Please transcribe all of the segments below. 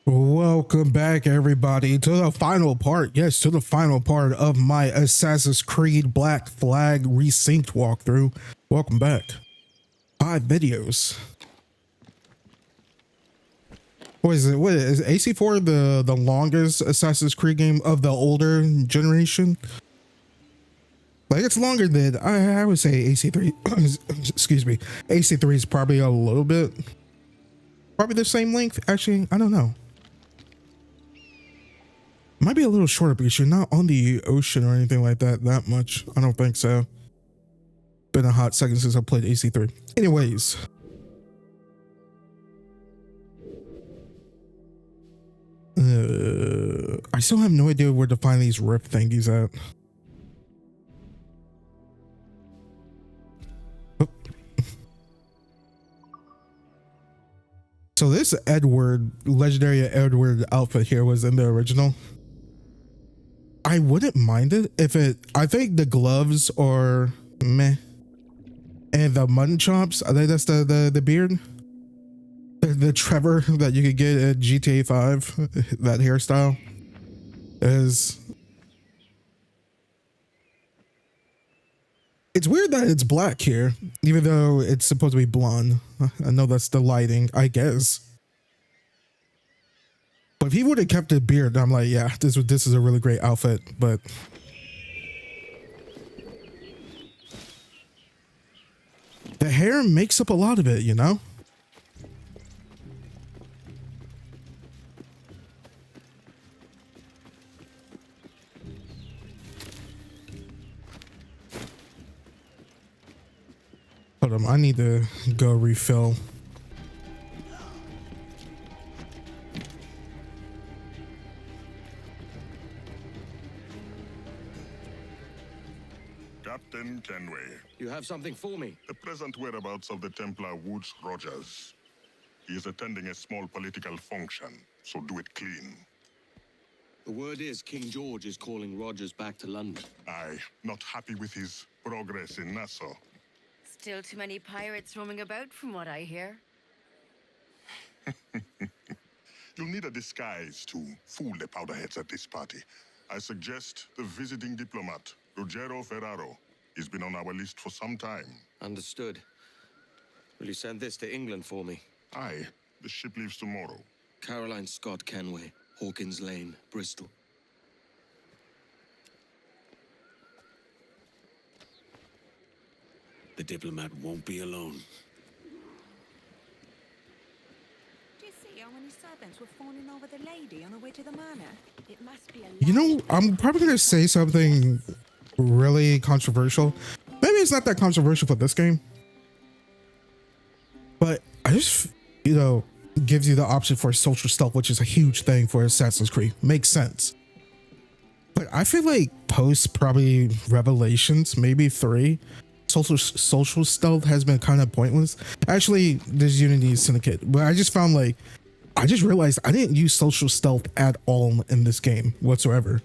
Welcome back, everybody, to the final part. Yes, to the final part of my Assassin's Creed Black Flag Resynced walkthrough. Welcome back. 5 videos. What is it? What is AC4 the longest Assassin's Creed game of the older generation? Like, it's longer than I would say AC3. Excuse me. AC3 is probably a little bit, probably the same length. Actually, I don't know. Might be a little shorter because you're not on the ocean or anything like that much. I don't think so. Been a hot second since I played AC3. Anyways. I still have no idea where to find these rift thingies at. Oh. So this legendary Edward outfit here was in the original. I wouldn't mind it if I think the gloves are meh. And the mutton chops, I think that's the beard. The Trevor that you could get at GTA 5, that hairstyle is... It's weird that it's black here, even though it's supposed to be blonde. I know that's the lighting, I guess. But if he would have kept the beard, I'm like, yeah, this is a really great outfit, but... The hair makes up a lot of it, you know? Hold on, I need to go refill. Captain Kenway. You have something for me? The present whereabouts of the Templar Woods Rogers. He is attending a small political function, so do it clean. The word is King George is calling Rogers back to London. Aye, not happy with his progress in Nassau. Still too many pirates roaming about, from what I hear. You'll need a disguise to fool the powderheads at this party. I suggest the visiting diplomat, Ruggiero Ferraro. He's been on our list for some time. Understood. Will you send this to England for me? Aye, the ship leaves tomorrow. Caroline Scott Kenway, Hawkins Lane, Bristol. The diplomat won't be alone. Do you see how many servants were fawning over the lady on the way to the manor? It must be a... You know, I'm probably going to say something really controversial. Maybe it's not that controversial for this game. But I just, you know, gives you the option for social stealth, which is a huge thing for Assassin's Creed. Makes sense. But I feel like post probably Revelations, maybe 3, social stealth has been kind of pointless. Actually, there's Unity Syndicate, but I just found like, I just realized I didn't use social stealth at all in this game whatsoever.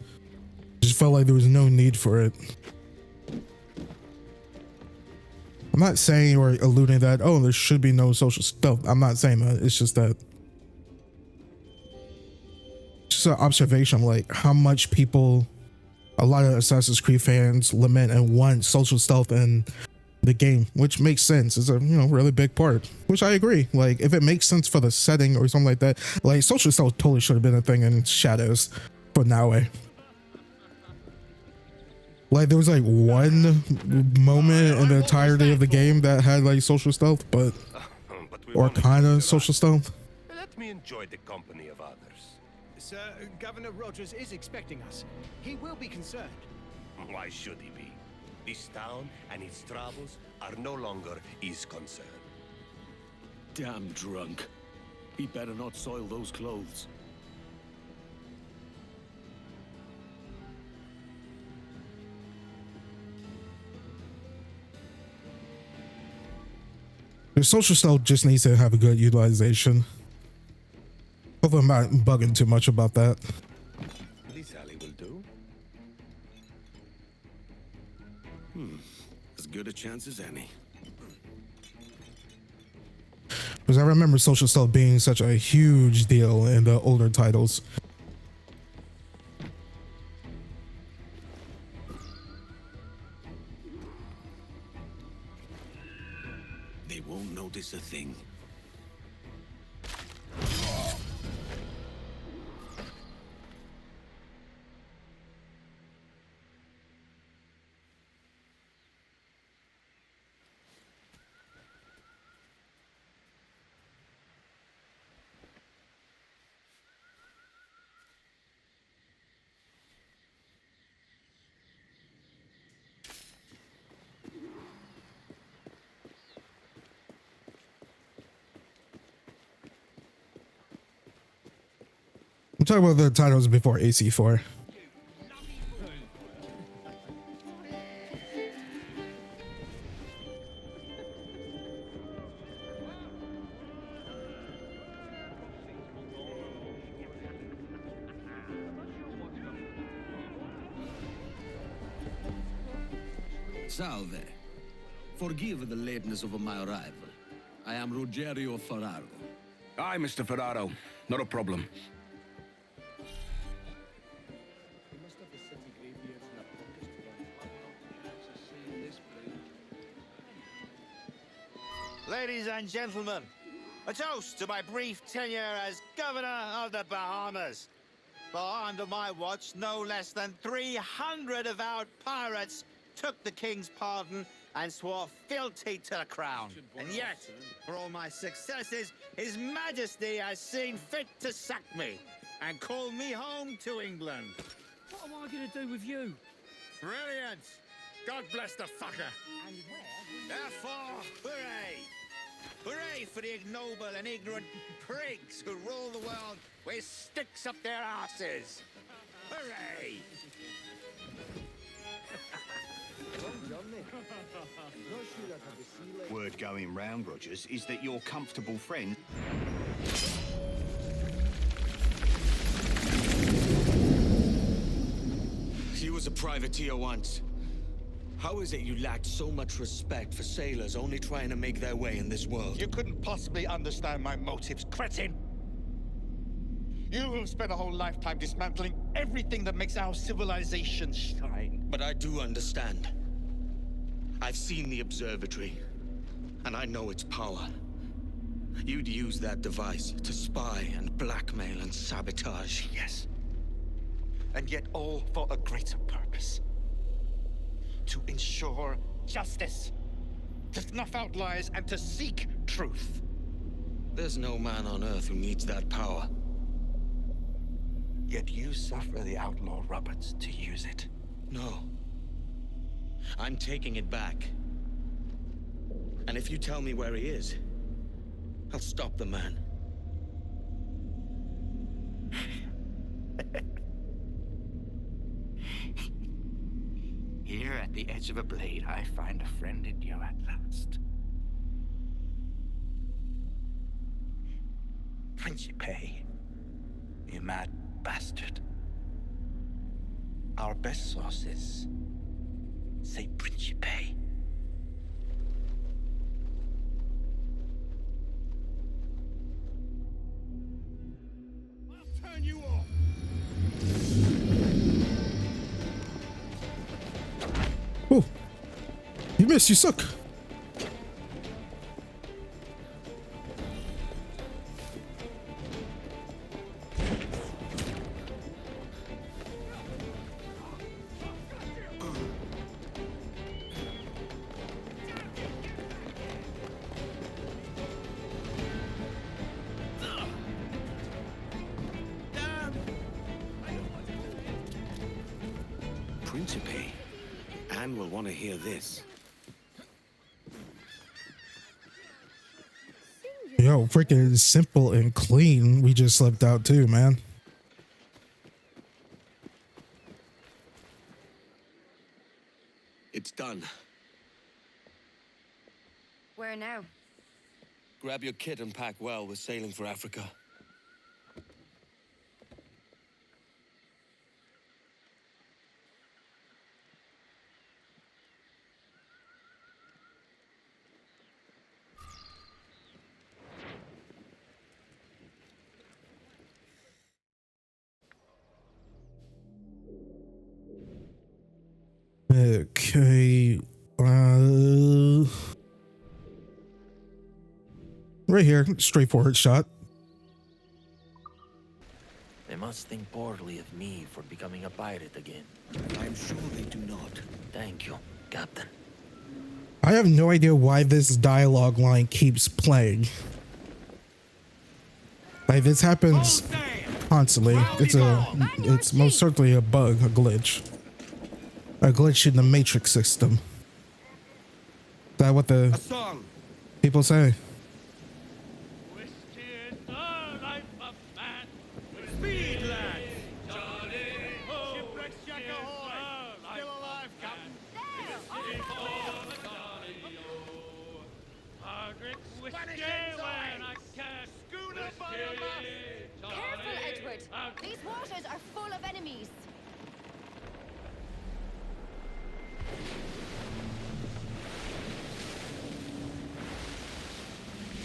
Just felt like there was no need for it. I'm not saying or alluding that, oh, there should be no social stealth. I'm not saying that. It's just that, just an observation, like how much people, a lot of Assassin's Creed fans lament and want social stealth in the game, which makes sense. It's a, you know, really big part, which I agree. Like if it makes sense for the setting or something like that, like social stealth totally should have been a thing in Shadows for now. Like there was like one moment in the entirety of the game that had like social stealth, but or kind of social stealth. Let me enjoy the company of others. Sir, Governor Rogers is expecting us. He will be concerned. Why should he be? This town and its troubles are no longer his concern. Damn drunk. He better not soil those clothes. The social stealth just needs to have a good utilization. Hopefully I'm not bugging too much about that. This alley will do. As good a chance as any. Because I remember social stealth being such a huge deal in the older titles. They won't notice a thing. I'm talking about the titles before AC4. Salve. Forgive the lateness of my arrival. I am Rogerio Ferraro. Aye, Mr. Ferraro. Not a problem. Ladies and gentlemen, a toast to my brief tenure as Governor of the Bahamas. For under my watch, no less than 300 avowed pirates took the King's pardon and swore fealty to the crown. And yet, for all my successes, His Majesty has seen fit to sack me and call me home to England. What am I going to do with you? Brilliant! God bless the fucker! And where? Therefore, hooray! Hooray for the ignoble and ignorant prigs who rule the world with sticks up their asses! Hooray! Word going round, Rogers, is that your comfortable friend... He was a privateer once. How is it you lacked so much respect for sailors only trying to make their way in this world? You couldn't possibly understand my motives, cretin! You have spent a whole lifetime dismantling everything that makes our civilization shine. But I do understand. I've seen the observatory, and I know its power. You'd use that device to spy and blackmail and sabotage. Yes. And yet all for a greater purpose. To ensure justice. To snuff out lies and to seek truth. There's no man on Earth who needs that power. Yet you suffer the outlaw Roberts to use it. No. I'm taking it back. And if you tell me where he is, I'll stop the man. Here at the edge of a blade, I find a friend in you at last. Principe, you mad bastard. Our best sources say Principe. I'll turn you off. Oh, you missed. You suck. Principe. Anne will want to hear this. Yo, freaking simple and clean. We just slipped out too, man. It's done. Where now? Grab your kit and pack well. We're sailing for Africa. Okay. Right here, straightforward shot. They must think poorly of me for becoming a pirate again. I'm sure they do not. Thank you, Captain. I have no idea why this dialogue line keeps playing. Like, this happens constantly. It's most certainly a bug, a glitch. A glitch in the Matrix system. Is that what the people say? These waters are full of enemies.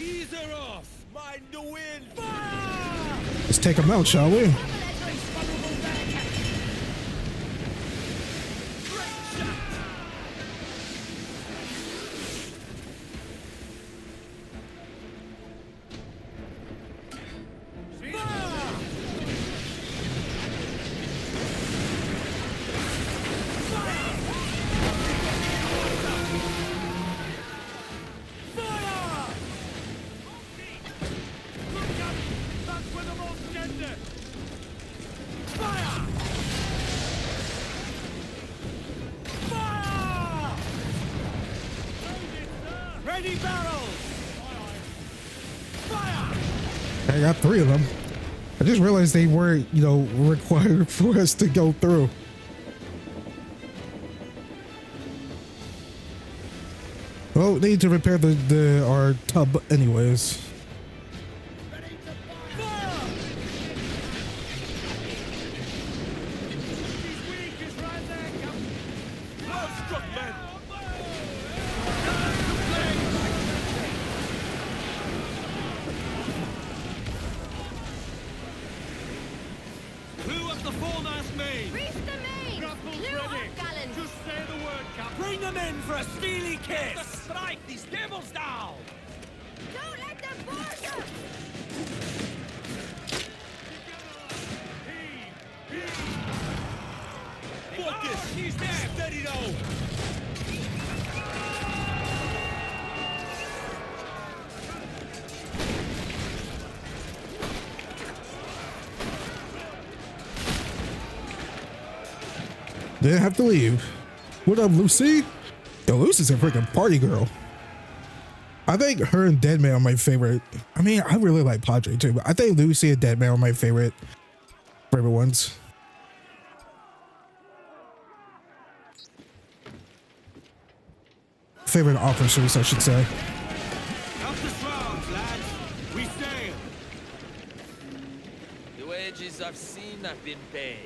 Ease her off! Mind the wind! Fire! Let's take them out, shall we? Ready barrels! Fire! I got 3 of them. I just realized they weren't, required for us to go through. Well, we need to repair our tub anyways. Bring them in for a steely kiss! Strike these devils down! Don't let them board us! Focus! He's there! Steady though! Didn't have to leave. What up, Lucy? Yo, Lucy's a freaking party girl. I think her and Deadman are my favorite. I mean, I really like Padre too, but I think Lucy and Deadman are my favorite ones. Favorite officers, I should say. Up the shrouds, lads! We sail! The wages I've seen have been paid.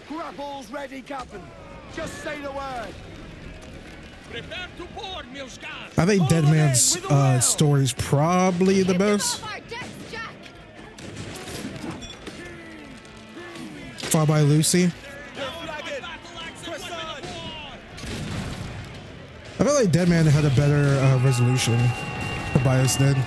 Grapples ready, Captain. Just say the word. Prepare to board, Milskas. I think Deadman's story is probably the best. Followed by Lucy. I feel like Deadman had a better resolution. Tobias did.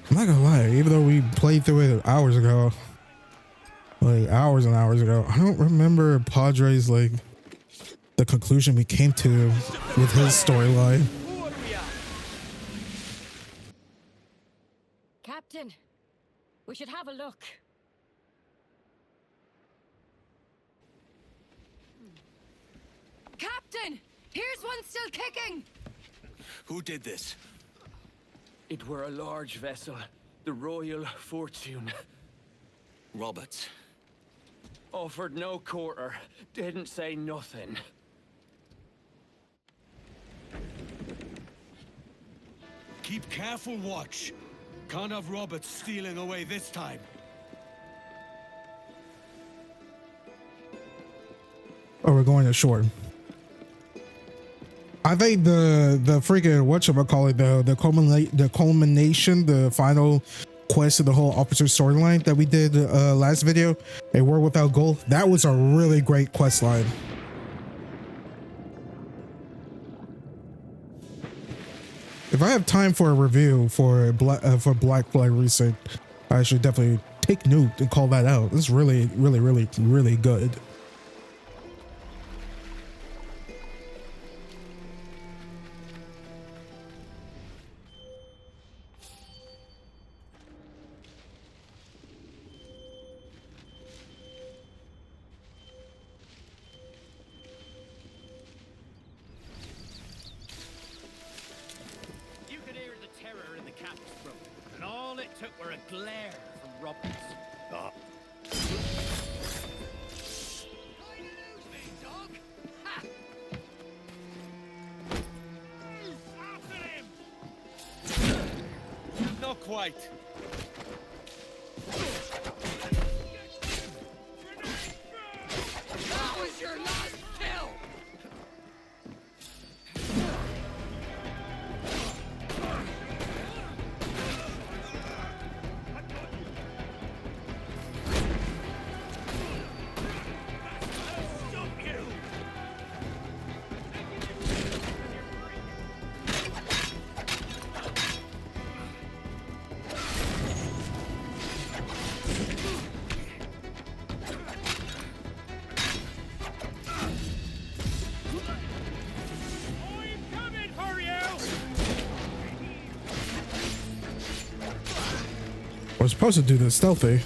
I'm not gonna lie, even though we played through it hours ago, like hours and hours ago, I don't remember Padre's, like, the conclusion we came to with his storyline. Captain, we should have a look. Captain, here's one still kicking. Who did this? It were a large vessel, the Royal Fortune. Roberts. Offered no quarter, didn't say nothing. Keep careful watch. Can't have Roberts stealing away this time. Or we're going ashore. I think the freaking whatchamacallit, the culmination, the final quest of the whole officer storyline that we did last video, A War Without Goal, that was a really great quest line. If I have time for a review for Black Flag Resynced, I should definitely take note and call that out. It's really, really, really, really good. Quite. That was your last kill! I was supposed to do this stealthy.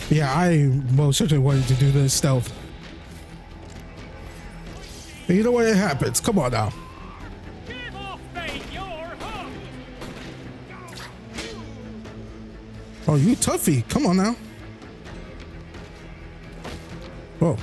Yeah, I most certainly wanted to do this stealth. And you know what? It happens. Come on now. Oh, you toughie. Come on now. Whoa.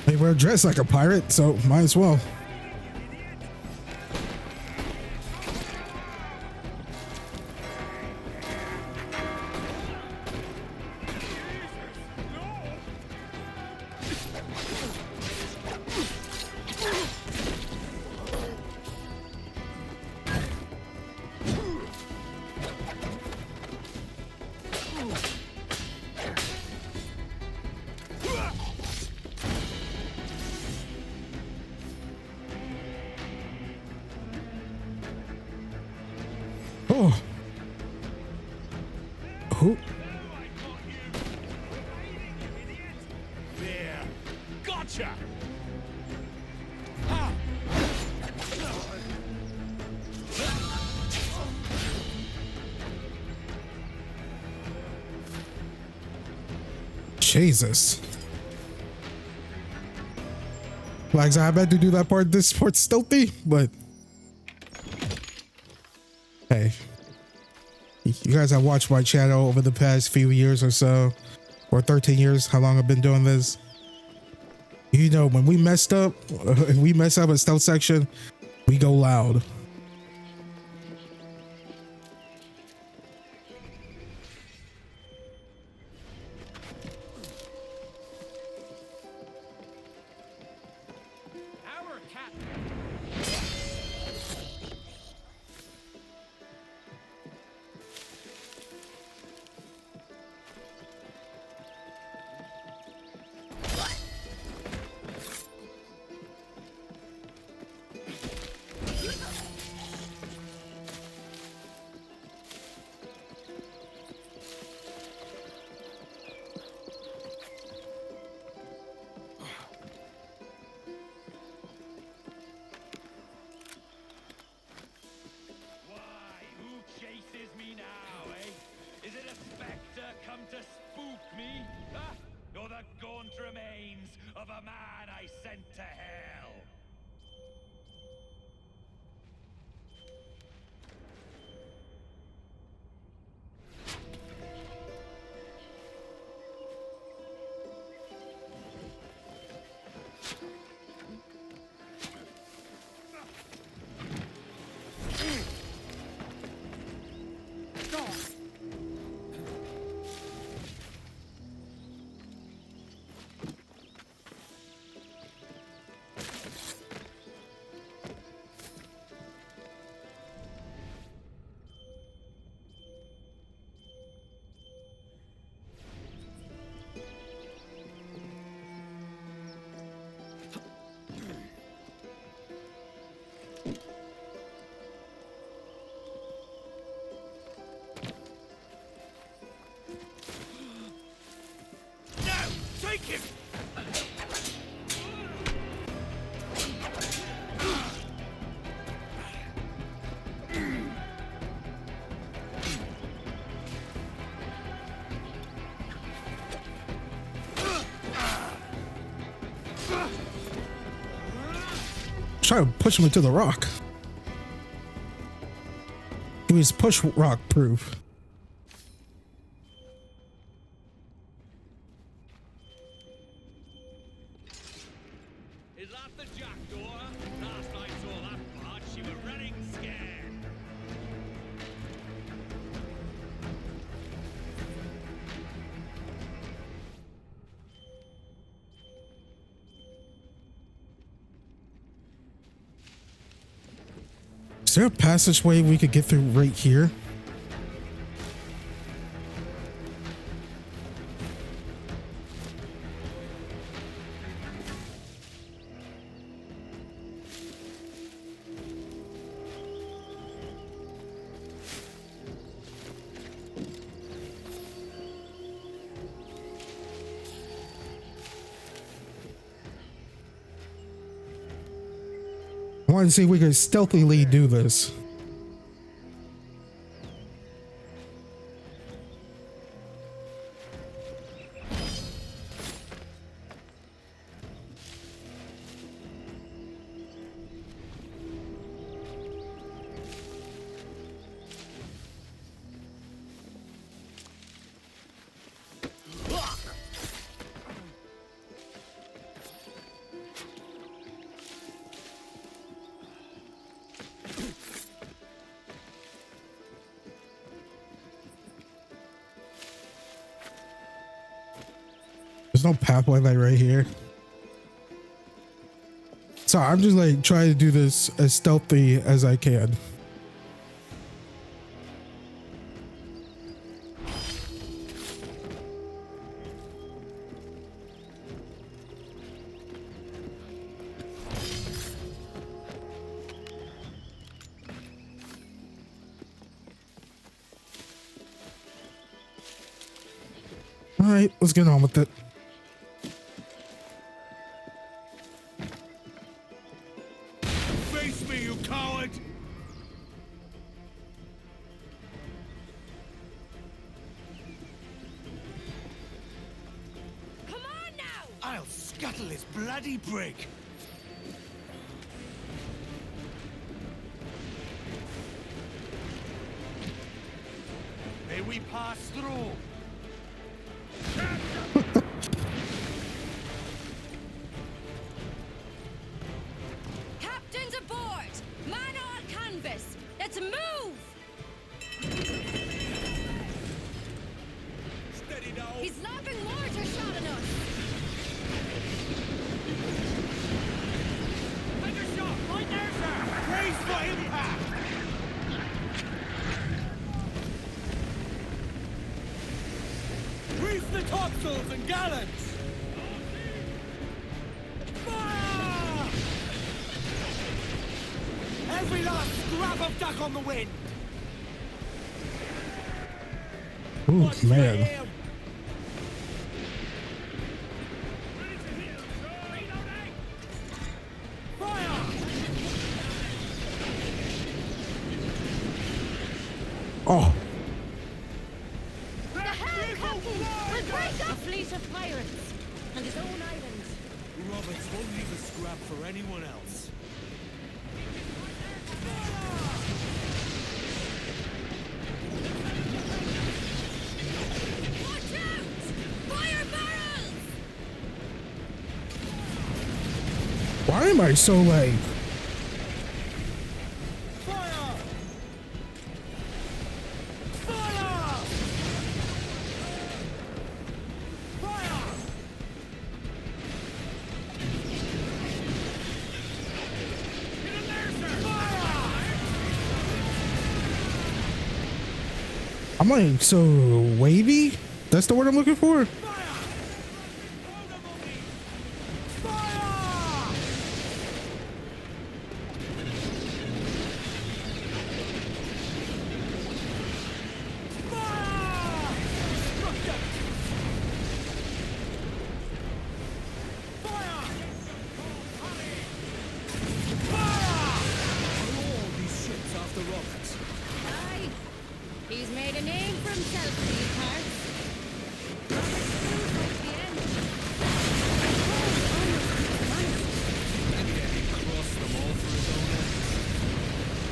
Hey, we're dressed like a pirate, so might as well. Oh. Who? There. Gotcha. Jesus. Like, I had to do that part. This part's stealthy, but hey, you guys have watched my channel over the past few years or so, or 13 years, how long I've been doing this. You know, when we messed up, a stealth section, we go loud. Take him! Try to push him into the rock. He was push rock proof. Is there a passageway we could get through right here? I want to see if we can stealthily do this. There's no pathway like right here. So I'm just like trying to do this as stealthy as I can. All right, let's get on with it. Face me, you coward! Scuttle his bloody brig. May we pass through? Captains aboard! Man on canvas! Let's move! Steady now. He's lobbing mortar shot at us! Take a shot! Right there, sir! Brace for impact! Reef the topsails and gallants! Fire! Every last scrap of duck on the wind! Ooh, man. Fire! Oh, The hell, Captain! We'll break up! A fleet of pirates! And his own island! Roberts won't leave a scrap for anyone else. Watch out! Fire barrels! why am I so like? Fire! Fire! Fire! Get in there, sir! Fire! I'm like so wavy. That's the word I'm looking for. Aye. He's made a name for himself in these parts. Robert's food right to the end. Cross them all for his own end.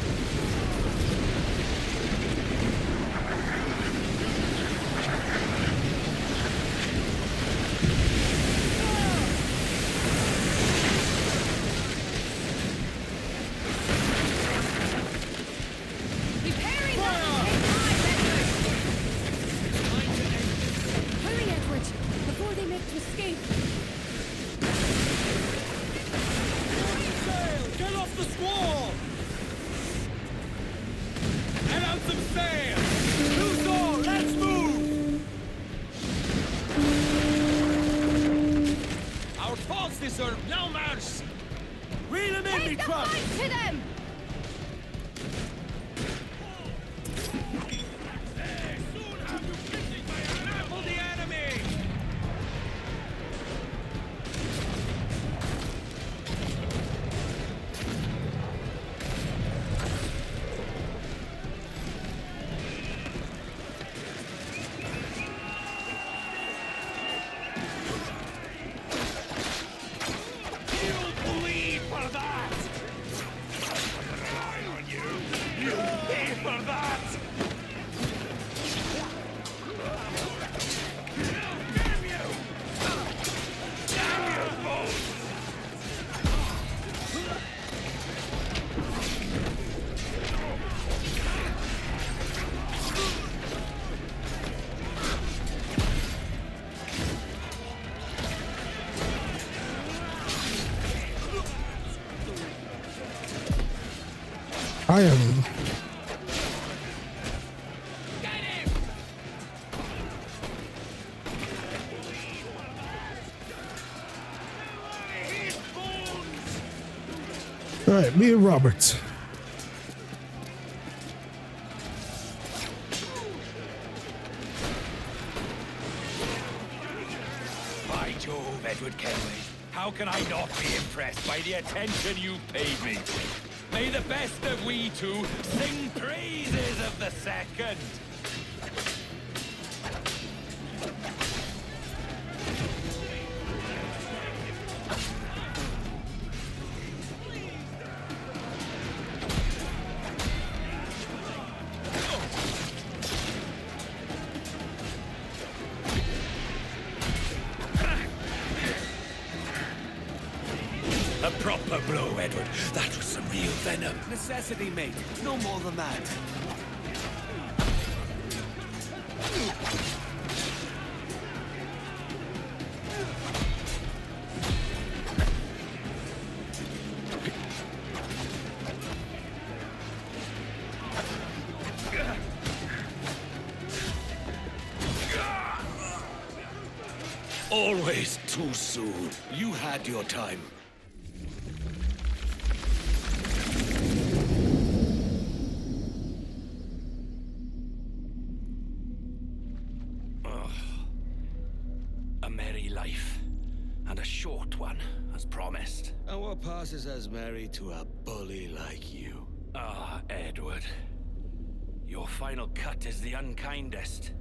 Repairing that will take time, Edward. Hurry, Edward, before they make to escape. Sail! Get off the squall! Let out some sail! Loose all! Let's move! Our faults deserve no mercy! Reel them in, me Take the truck! fight to them! Trample the enemy! You'll bleed for that! Rely on you! You'll pay for that! Damn you! Damn you both! I am. Get him! All right, me and Robert. By Jove, Edward Kenway, how can I not be impressed by the attention you paid me? May the best of we two sing praises of the second. venom. Necessity, mate. No more than that. Always too soon. You had your time. A merry life. And a short one, as promised. And what passes as merry to a bully like you? Ah, Edward. Your final cut is the unkindest.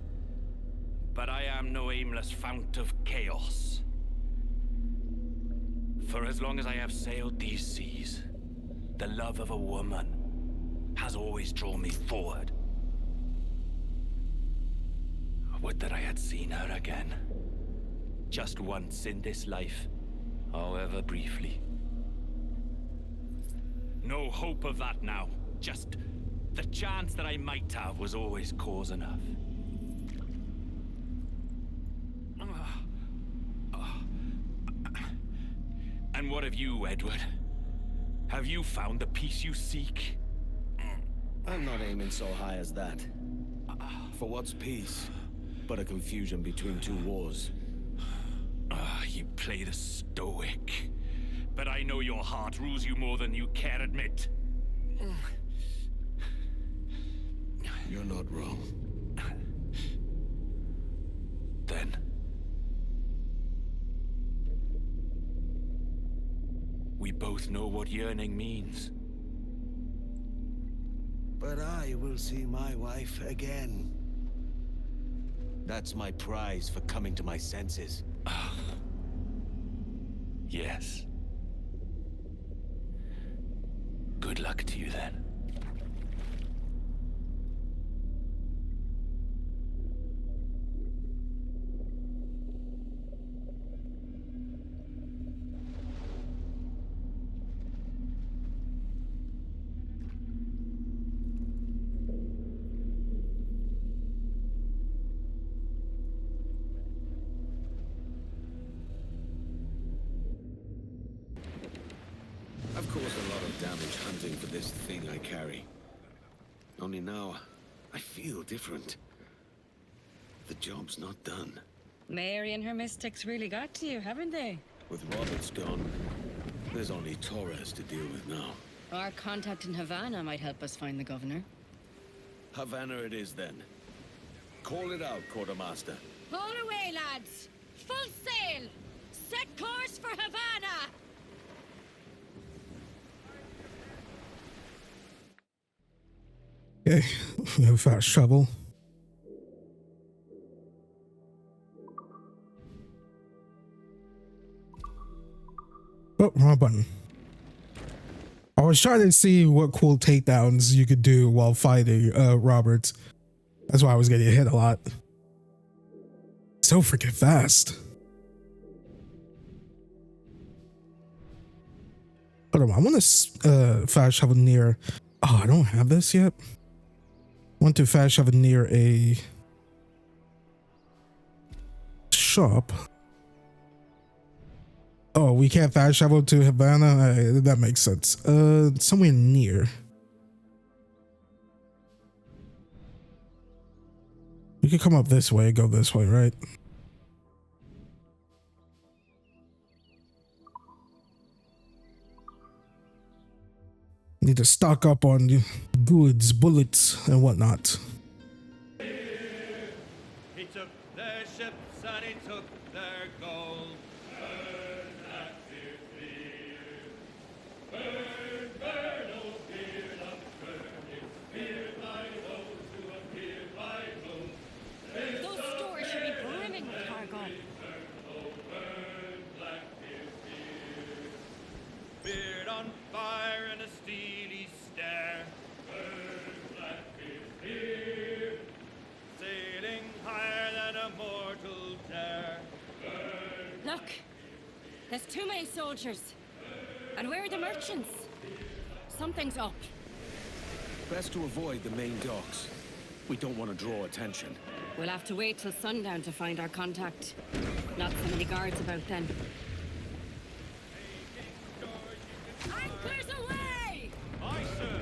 But I am no aimless fount of chaos. For as long as I have sailed these seas, the love of a woman has always drawn me forward. Would that I had seen her again. Just once in this life, however briefly. No hope of that now. Just the chance that I might have was always cause enough. And what of you, Edward? Have you found the peace you seek? I'm not aiming so high as that. For what's peace? But a confusion between two wars. You play the stoic. But I know your heart rules you more than you care admit. You're not wrong. Then... we both know what yearning means. But I will see my wife again. That's my prize for coming to my senses. Yes. Good luck to you then. I've caused a lot of damage hunting for this thing I carry. Only now, I feel different. The job's not done. Mary and her mystics really got to you, haven't they? With Roberts gone, there's only Torres to deal with now. Our contact in Havana might help us find the governor. Havana it is then. Call it out, Quartermaster. Hold away, lads! Full sail! Set course for Havana! Okay, we have a fast travel. Oh, wrong button. I was trying to see what cool takedowns you could do while fighting Roberts. That's why I was getting hit a lot. So freaking fast. Hold on, I want to fast travel near... Oh, I don't have this yet. I want to fast travel near a shop. Oh, we can't fast travel to Havana? That makes sense. Somewhere near. We could come up this way, go this way, right? Need to stock up on goods, bullets, and whatnot. He took their ships and he took their gold. Burn that fear, fear. Burn, burn, oh fear, not burn it. Feared by those who appeared by those. Those stores should be brimming with cargo. Oh, burn, black fear, fear. Beard on fire and a steely stare. Burn, black fear, fear. Sailing higher than a mortal dare. Burn. Look, there's too many soldiers. And where are the merchants? Something's up. Best to avoid the main docks. We don't want to draw attention. We'll have to wait till sundown to find our contact. Not so many guards about then. Anchors away! Aye, sir.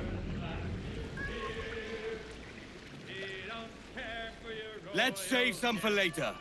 He don't care for your Let's save some for later.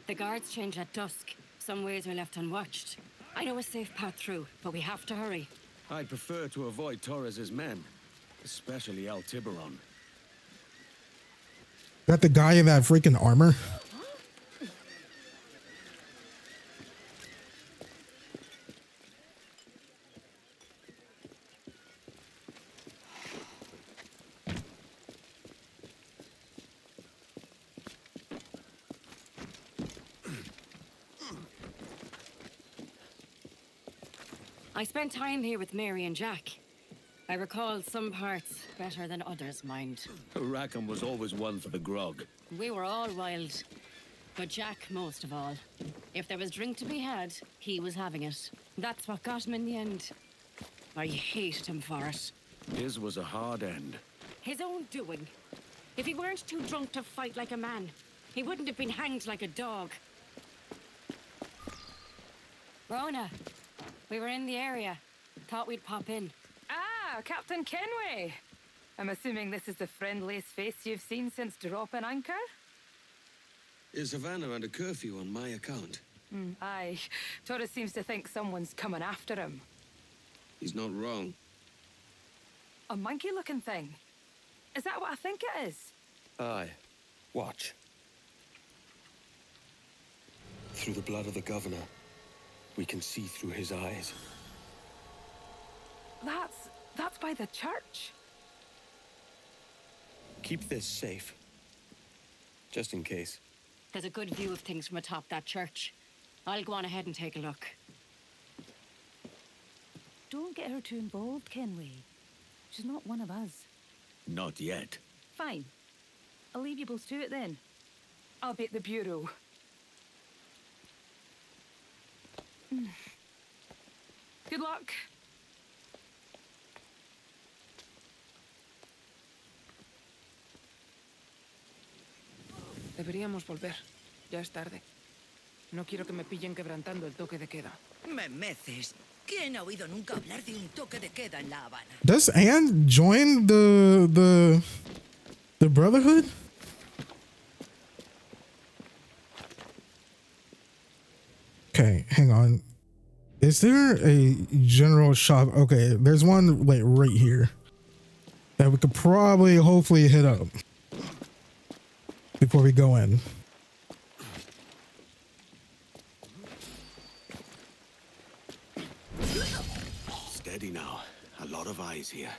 The guards change at dusk. Some ways are left unwatched. I know a safe path through, but we have to hurry. I'd prefer to avoid Torres's men, especially El Tiburon. That the guy in that freaking armor? I spent time here with Mary and Jack. I recall some parts better than others, mind. Rackham was always one for the grog. We were all wild, but Jack most of all. If there was drink to be had, he was having it. That's what got him in the end. I hated him for it. His was a hard end. His own doing. If he weren't too drunk to fight like a man, he wouldn't have been hanged like a dog. Rona, we were in the area. Thought we'd pop in. Ah, Captain Kenway. I'm assuming this is the friendliest face you've seen since dropping anchor? Is Havana under curfew on my account? Aye. Torres seems to think someone's coming after him. He's not wrong. A monkey-looking thing? Is that what I think it is? Aye. Watch. Through the blood of the governor, we can see through his eyes. That's by the church. Keep this safe. Just in case. There's a good view of things from atop that church. I'll go on ahead and take a look. Don't get her too involved, Kenway. She's not one of us. Not yet. Fine. I'll leave you both to it then. I'll be at the bureau. Good luck. Deberíamos volver. Ya es tarde. No quiero que me pillen quebrantando el toque de queda. Me meces. ¿Quién ha oído nunca hablar de un toque de queda en La Habana? Does Anne join the Brotherhood? Okay, hang on. Is there a general shop? Okay, there's one like right here that we could probably hopefully hit up before we go in. Steady now. A lot of eyes here.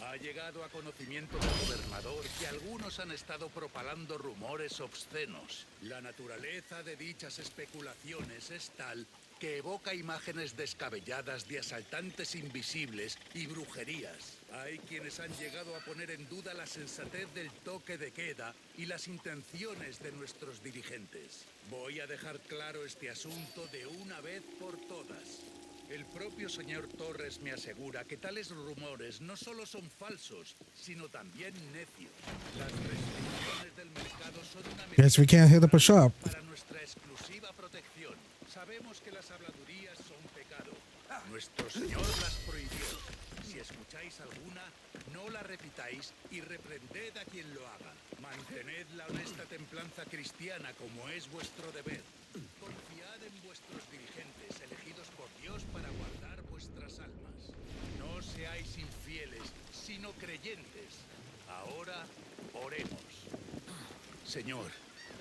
Ha llegado a conocimiento del gobernador que algunos han estado propalando rumores obscenos. La naturaleza de dichas especulaciones es tal que evoca imágenes descabelladas de asaltantes invisibles y brujerías. Hay quienes han llegado a poner en duda la sensatez del toque de queda y las intenciones de nuestros dirigentes. Voy a dejar claro este asunto de una vez por todas. El propio señor Torres me asegura que tales rumores no solo son falsos, sino también necios. Las restricciones del mercado son una Guess we can't hit up a shop. para nuestra exclusiva protección. Sabemos que las habladurías son pecado. Nuestro señor las prohibió. Si escucháis alguna, no la repitáis y reprended a quien lo haga. Mantened la honesta templanza cristiana como es vuestro deber. Confiad en vuestros dirigentes elegidos por Dios para guardar vuestro vuestras almas. No seáis infieles, sino creyentes. Ahora oremos. Señor,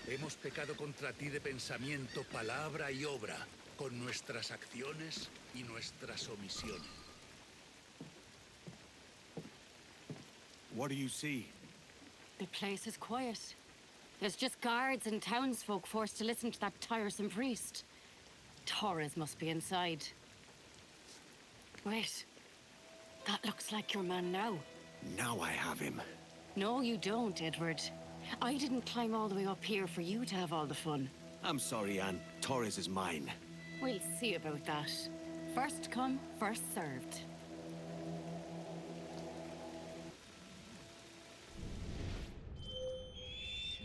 hemos pecado contra ti de pensamiento, palabra y obra, con nuestras acciones y nuestras omisiones. What do you see? The place is quiet. There's just guards and townsfolk forced to listen to that tiresome priest. Torres must be inside. Wait. That looks like your man now. Now I have him. No, you don't, Edward. I didn't climb all the way up here for you to have all the fun. I'm sorry, Anne. Torres is mine. We'll see about that. First come, first served.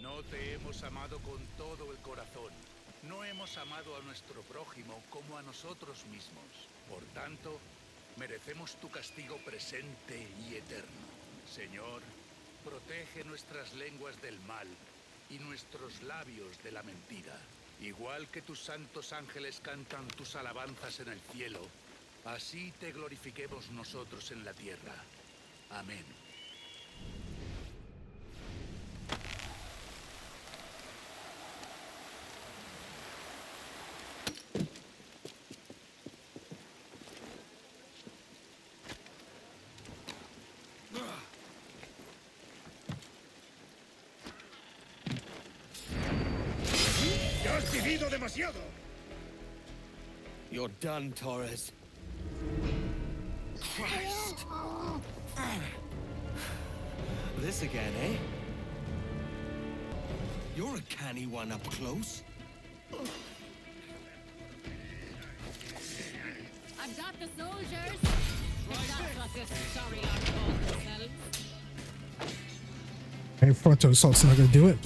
No te hemos amado con todo el corazón. No hemos amado a nuestro prójimo como a nosotros mismos. Por tanto, merecemos tu castigo presente y eterno. Señor, protege nuestras lenguas del mal y nuestros labios de la mentira. Igual que tus santos ángeles cantan tus alabanzas en el cielo, así te glorifiquemos nosotros en la tierra. Amén. ¡Ya has vivido demasiado! You're done, Torres. Christ. This again, eh? You're a canny one up close. I've got the soldiers. That's what this sorry are called themselves. Hey, frontal assault's not gonna do it.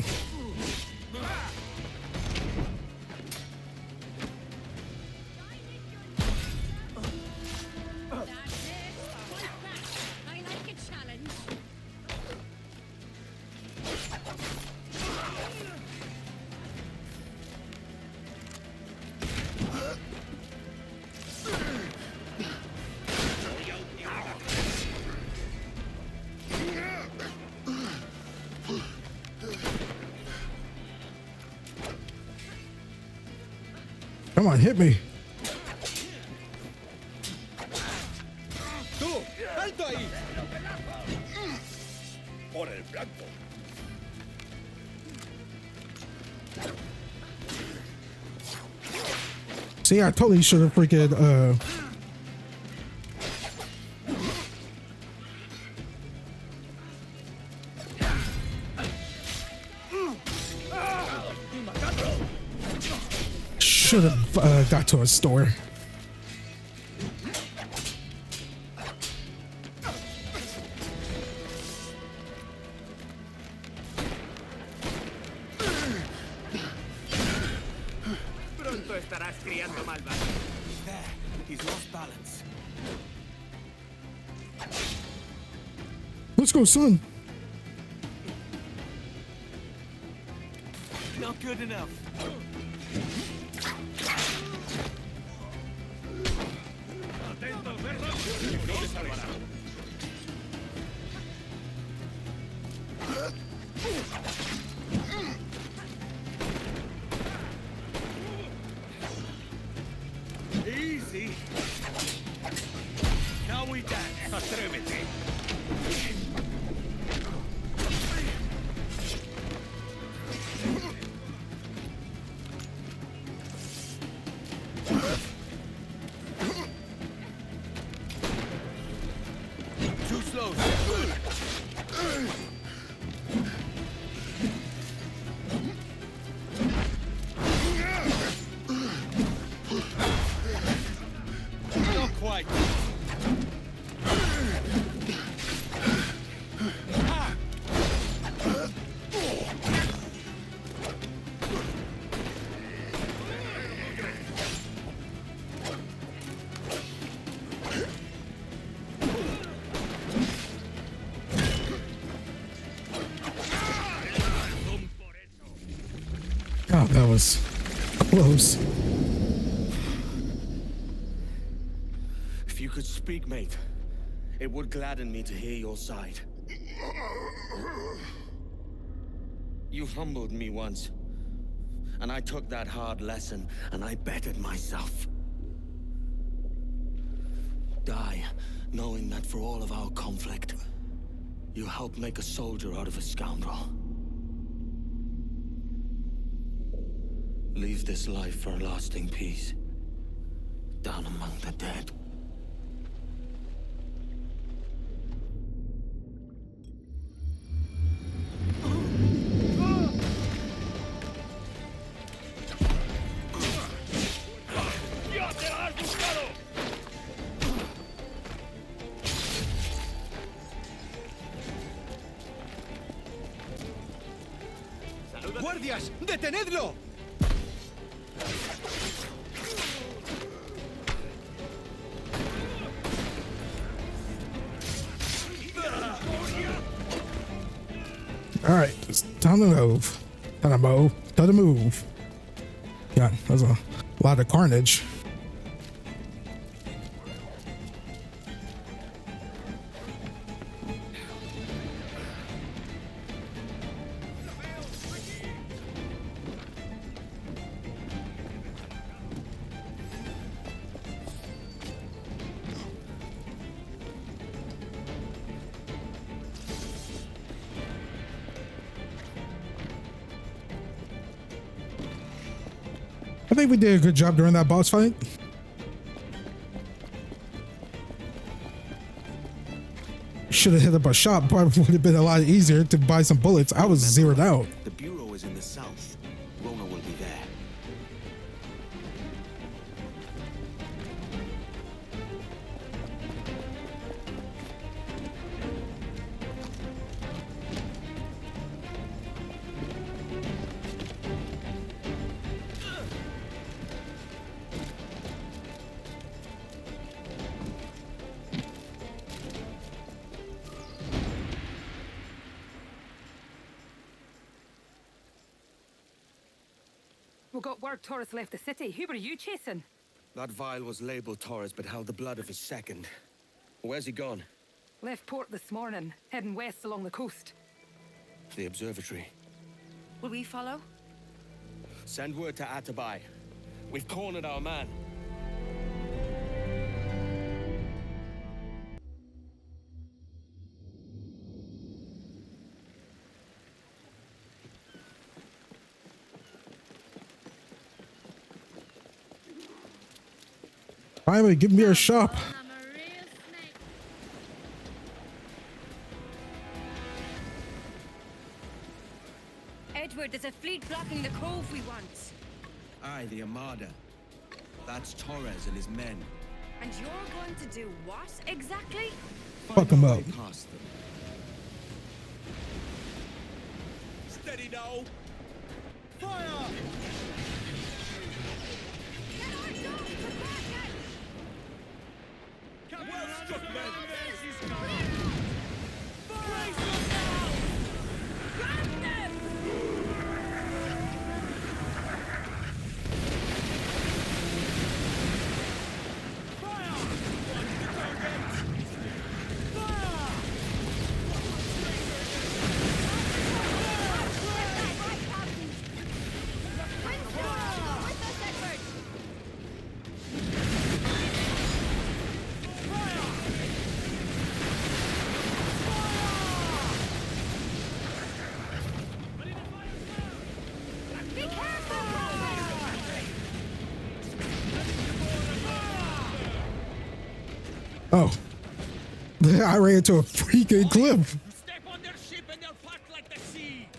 Come on, hit me. ¡Tú! ¡Alto ahí! ¡Por el blanco! See, I totally should have freaking should have got to a store. Pronto estarás criando malvados. There, he's lost balance. Let's go, son. Not good enough. ¡Atento, perro! ¡No te salvará! Easy. Now we dance. ¡Atrévete! Too slow. Not quite. Oh, that was close. could speak, mate, it would gladden me to hear your side. You humbled me once, and I took that hard lesson, and I bettered myself. Die, knowing that for all of our conflict, you helped make a soldier out of a scoundrel. Leave this life for a lasting peace, down among the dead. ¡Guardias! ¡Detenedlo! All right, it's time to move. Time to move. Yeah, that's a lot of carnage. I think we did a good job during that boss fight. Should have hit up a shop. Probably would have been a lot easier to buy some bullets. I was zeroed out. The Bureau is in the south. Rona will be there. We got word Torres left the city. Who were you chasing? That vial was labeled Torres, but held the blood of his second. Where's he gone? Left port this morning, heading west along the coast. The observatory. Will we follow? Send word to Atabai. We've cornered our man. Finally, give me a shop. Edward, there's a fleet blocking the cove we want. Aye, the Armada. That's Torres and his men. And you're going to do what exactly? Fuck him up. Past them. Steady now! Fire! Well struck, man! Brace yourself! Grab them! Fire! Watch the target! Fire! Oh, I ran into a freaking cliff. Step on their ship and they'll part like the sea!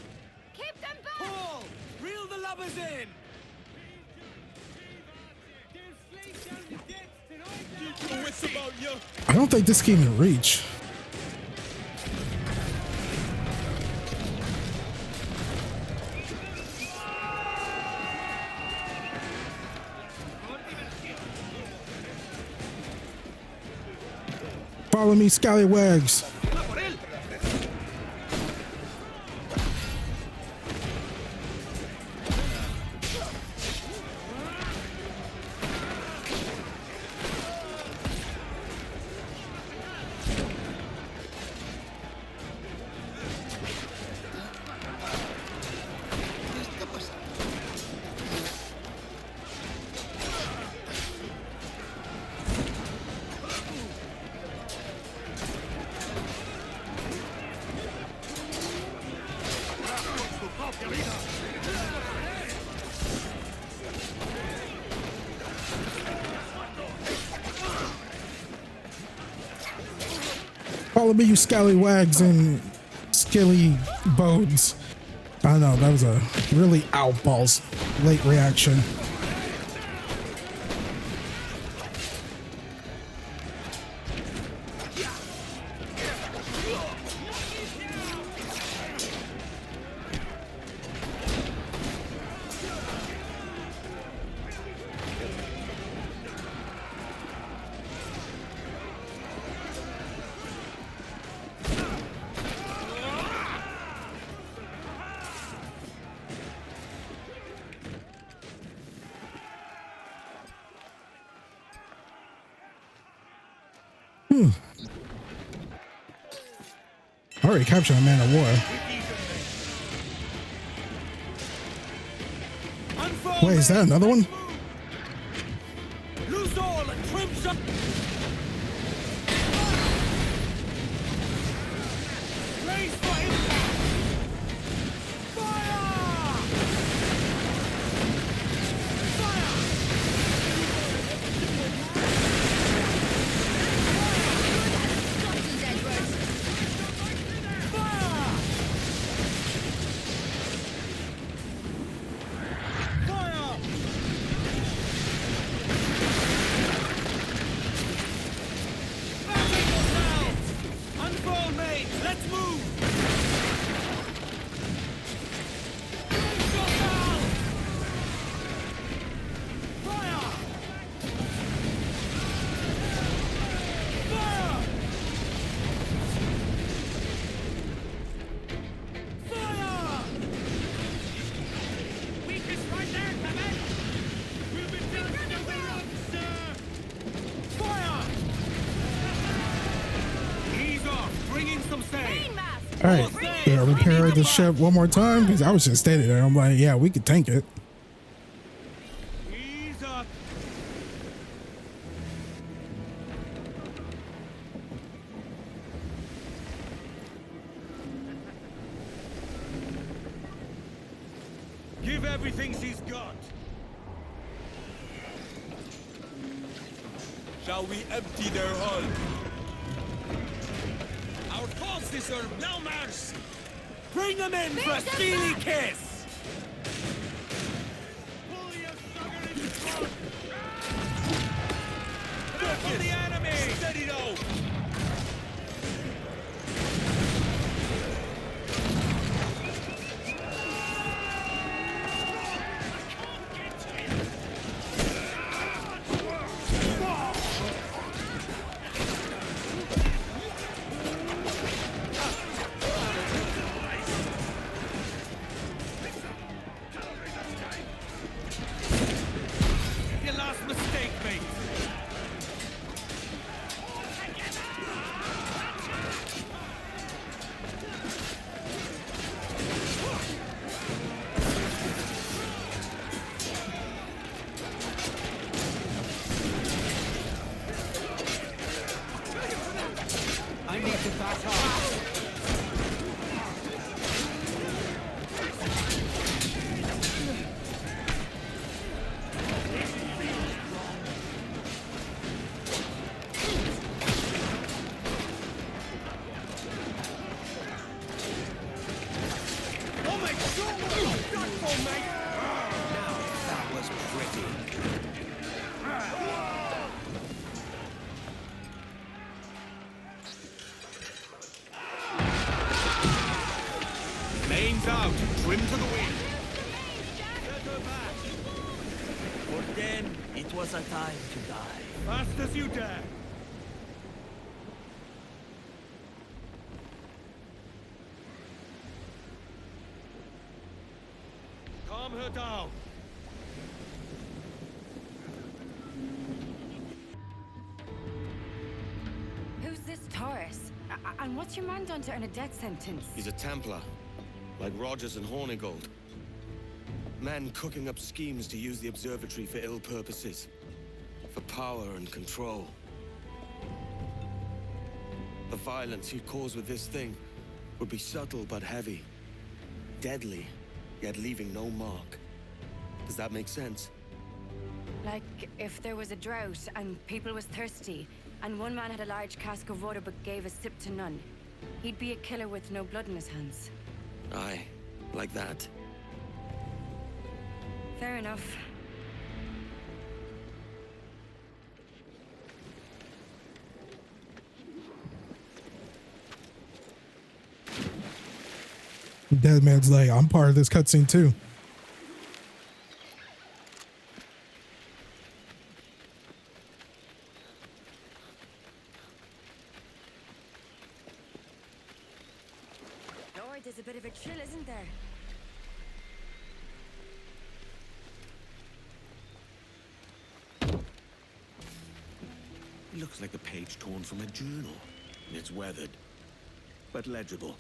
Keep them back! Pull! Reel the lubbers in! Keep your wits about you! I don't think this can even reach. Follow me, scallywags. follow me, you scallywags and skilly bones. I don't know, that was a really outballs late reaction. Already captured a man of war. Wait, is that another one? Lose all and crimson. Raise for impact. Fire! All right, yeah, repair the ship one more time because I was just standing there. I'm like, yeah, we could tank it. Ease up. Give everything she's got. Shall we empty their hull? Our cause deserve no mercy. Bring them in for a steely kiss. Look for the enemy! Steady though! Your last mistake, mate. I need to back off. Oh my God! That's for me. Now that was pretty. Mains out. Trim to the wind. For them, it was a time to die. Fast as you dare. Calm her down. Who's this Taurus? And what's your man done to earn a death sentence? He's a Templar, like Rogers and Hornigold. Men cooking up schemes to use the observatory for ill purposes. For power and control. The violence he'd cause with this thing would be subtle but heavy. Deadly, yet leaving no mark. Does that make sense? Like if there was a drought and people was thirsty, And one man had a large cask of water but gave a sip to none. He'd be a killer with no blood in his hands. Aye, like that. Fair enough. Dead man's like, I'm part of this cutscene too. Lord, there's a bit of a chill, isn't there? It looks like a page torn from a journal. It's weathered, but legible.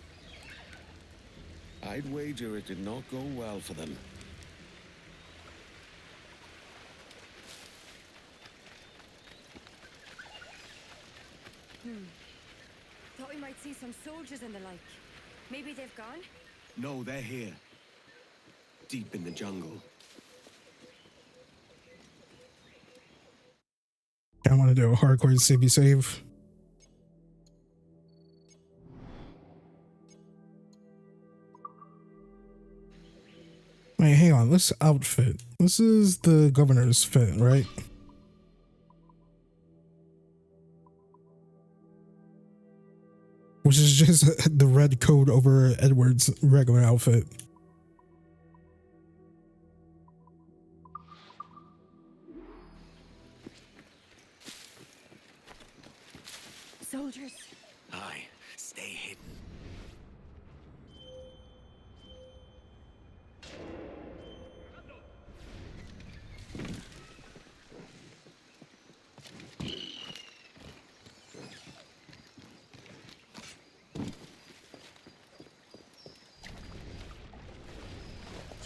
I'd wager it did not go well for them. Thought we might see some soldiers and the like. Maybe they've gone? No, they're here. Deep in the jungle. I want to do a hardcore savey save. Wait, hang on. This outfit. This is the governor's fit, right? Which is just the red coat over Edward's regular outfit. Soldiers. Aye, stay hidden.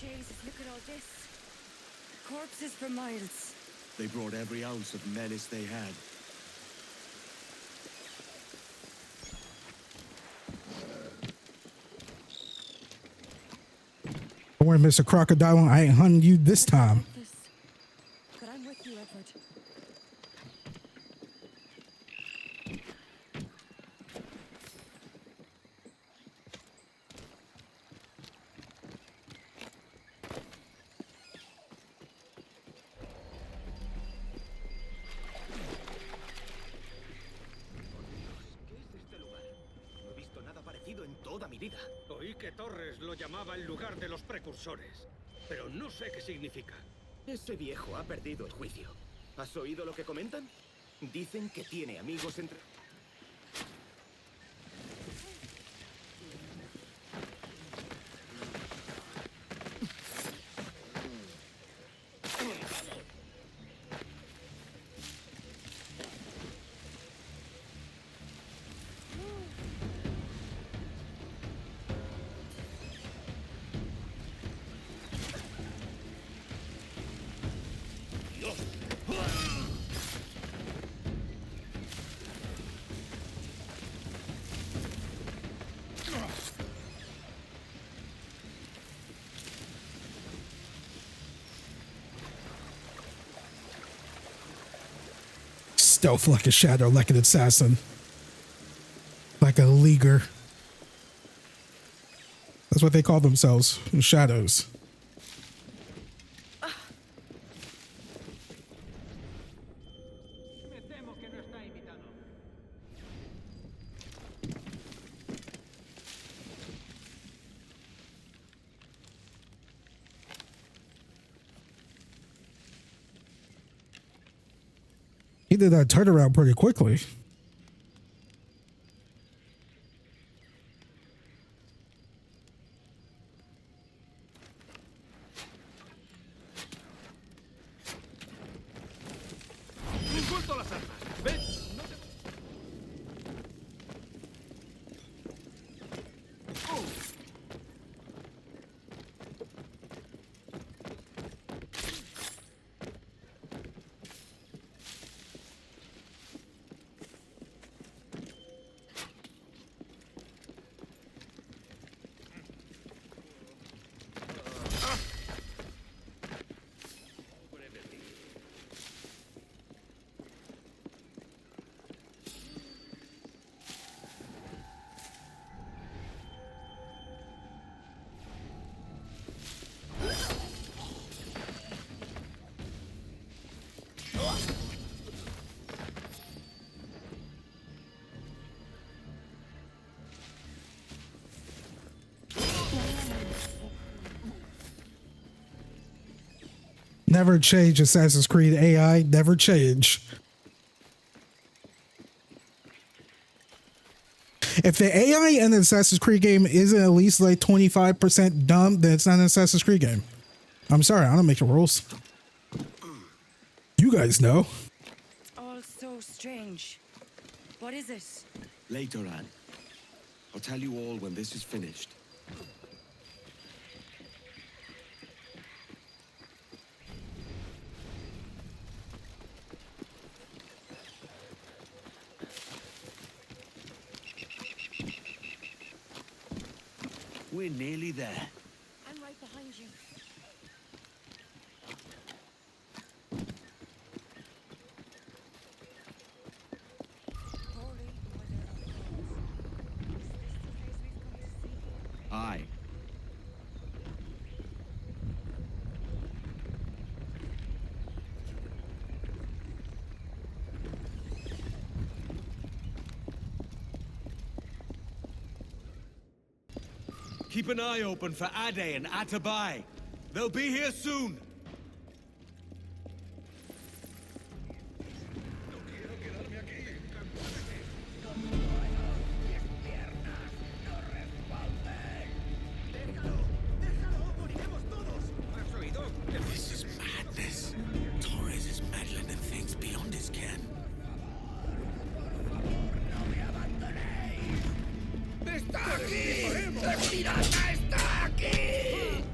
Jesus, look at all this. Corpses for miles. They brought every ounce of menace they had. Don't worry, Mr. Crocodile, I ain't hunting you this time. But I'm with you, Edward. No he visto nada parecido en toda mi vida. Oí que Torres lo llamaba el lugar de los precursores, pero no sé qué significa. Ese viejo ha perdido el juicio. ¿Has oído lo que comentan? Dicen que tiene amigos entre... Stealth like a shadow, like an assassin. Like a leaguer. That's what they call themselves, shadows. He did that turnaround pretty quickly. ¡Suelto las armas! ¡Ven! ¡No te... Never change, Assassin's Creed AI. Never change. If the AI in the Assassin's Creed game isn't at least like 25% dumb, then it's not an Assassin's Creed game. I'm sorry, I don't make the rules. You guys know. It's all so strange. What is it? Later, Anne. I'll tell you all when this is finished. We're nearly there. I'm right behind you. Aye. Keep an eye open for Ade and Atabai. They'll be here soon. This is madness. Torres is meddling in things beyond his ken. ¡Está aquí! ¡La pirata está aquí!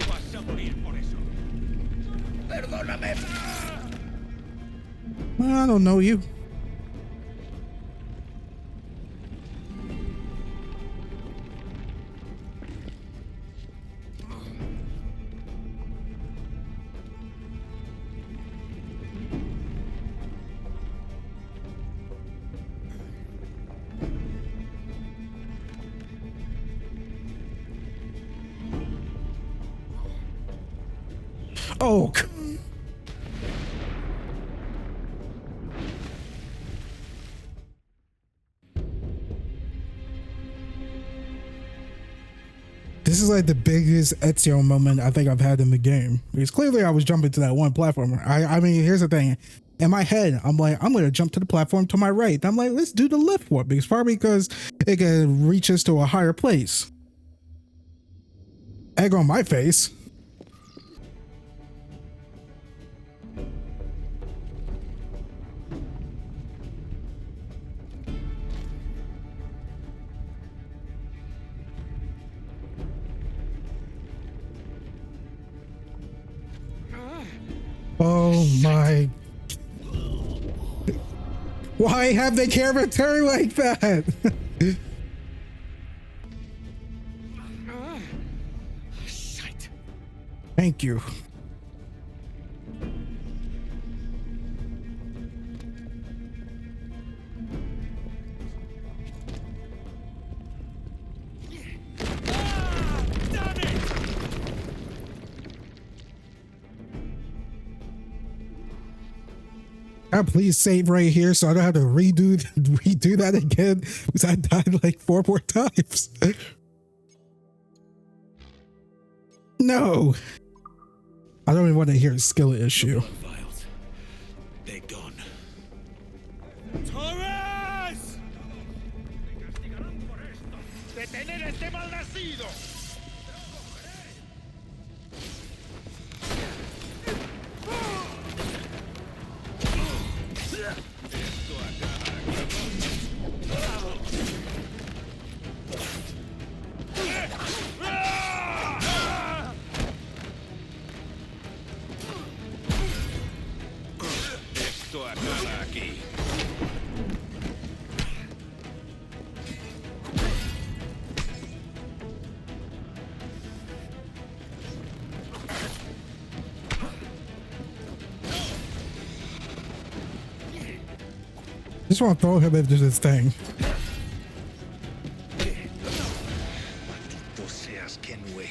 Vas a morir por eso. ¡Perdóname! I don't know you. Oh, this is like the biggest Ezio moment I think I've had in the game. Because clearly I was jumping to that one platform. I mean, here's the thing. In my head, I'm like, I'm going to jump to the platform to my right. And I'm like, let's do the lift warp. Because probably because it can reach us to a higher place. Egg on my face. Oh my. Why have the camera turn like that? Shite. Thank you. Please save right here so I don't have to redo that again because I died like 4 more times. No. I don't even want to hear a skill issue. They're gone. ¡Torres! ¡Detener a este malnacido! Esto acaba aquí. Just want to throw him into this thing. Maldito seas, Kenway.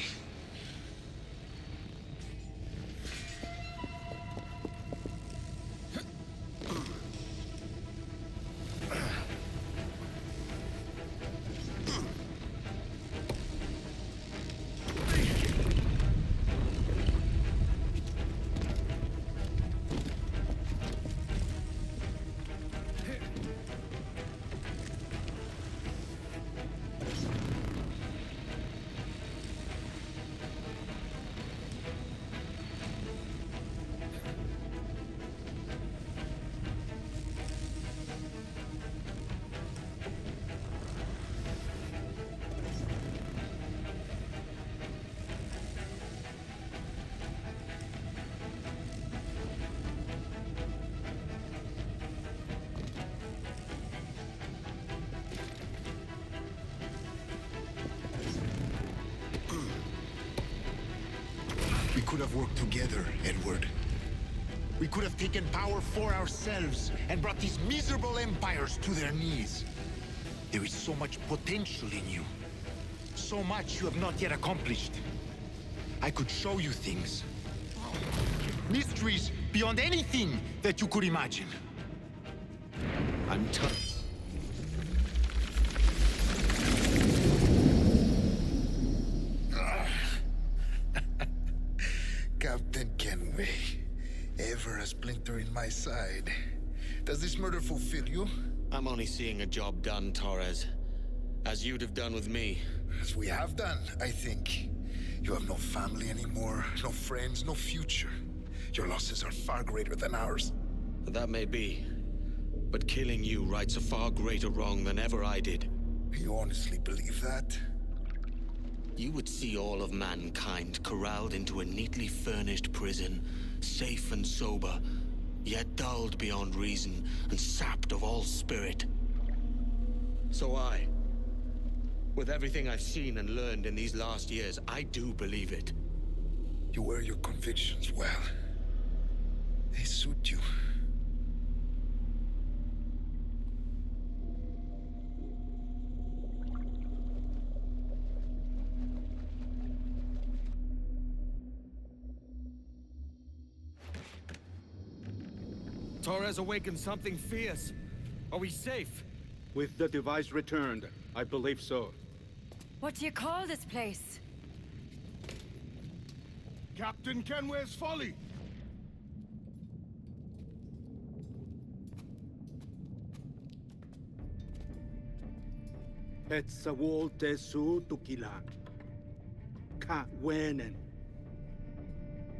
could have worked together, Edward. We could have taken power for ourselves and brought these miserable empires to their knees. There is so much potential in you. So much you have not yet accomplished. I could show you things. Mysteries beyond anything that you could imagine. I'm tough. Captain Kenway, ever a splinter in my side. Does this murder fulfill you? I'm only seeing a job done, Torres. As you'd have done with me. As we have done, I think. You have no family anymore, no friends, no future. Your losses are far greater than ours. That may be. But killing you rights a far greater wrong than ever I did. You honestly believe that? You would see all of mankind corralled into a neatly furnished prison, safe and sober, yet dulled beyond reason and sapped of all spirit. So with everything I've seen and learned in these last years, I do believe it. You wear your convictions well. They suit you. Torres awakened something fierce. Are we safe? With the device returned, I believe so. What do you call this place? Captain Kenway's Folly! Etzawolte su tukilan. Ka wenen.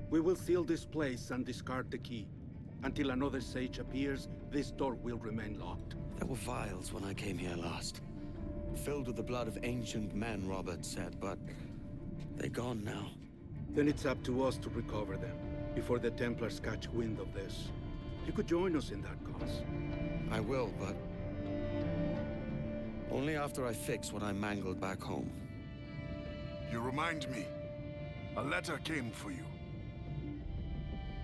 We will seal this place and discard the key. Until another sage appears, this door will remain locked. There were vials when I came here last. Filled with the blood of ancient men, Robert said, but they're gone now. Then it's up to us to recover them, before the Templars catch wind of this. You could join us in that cause. I will, but only after I fix what I mangled back home. You remind me. A letter came for you.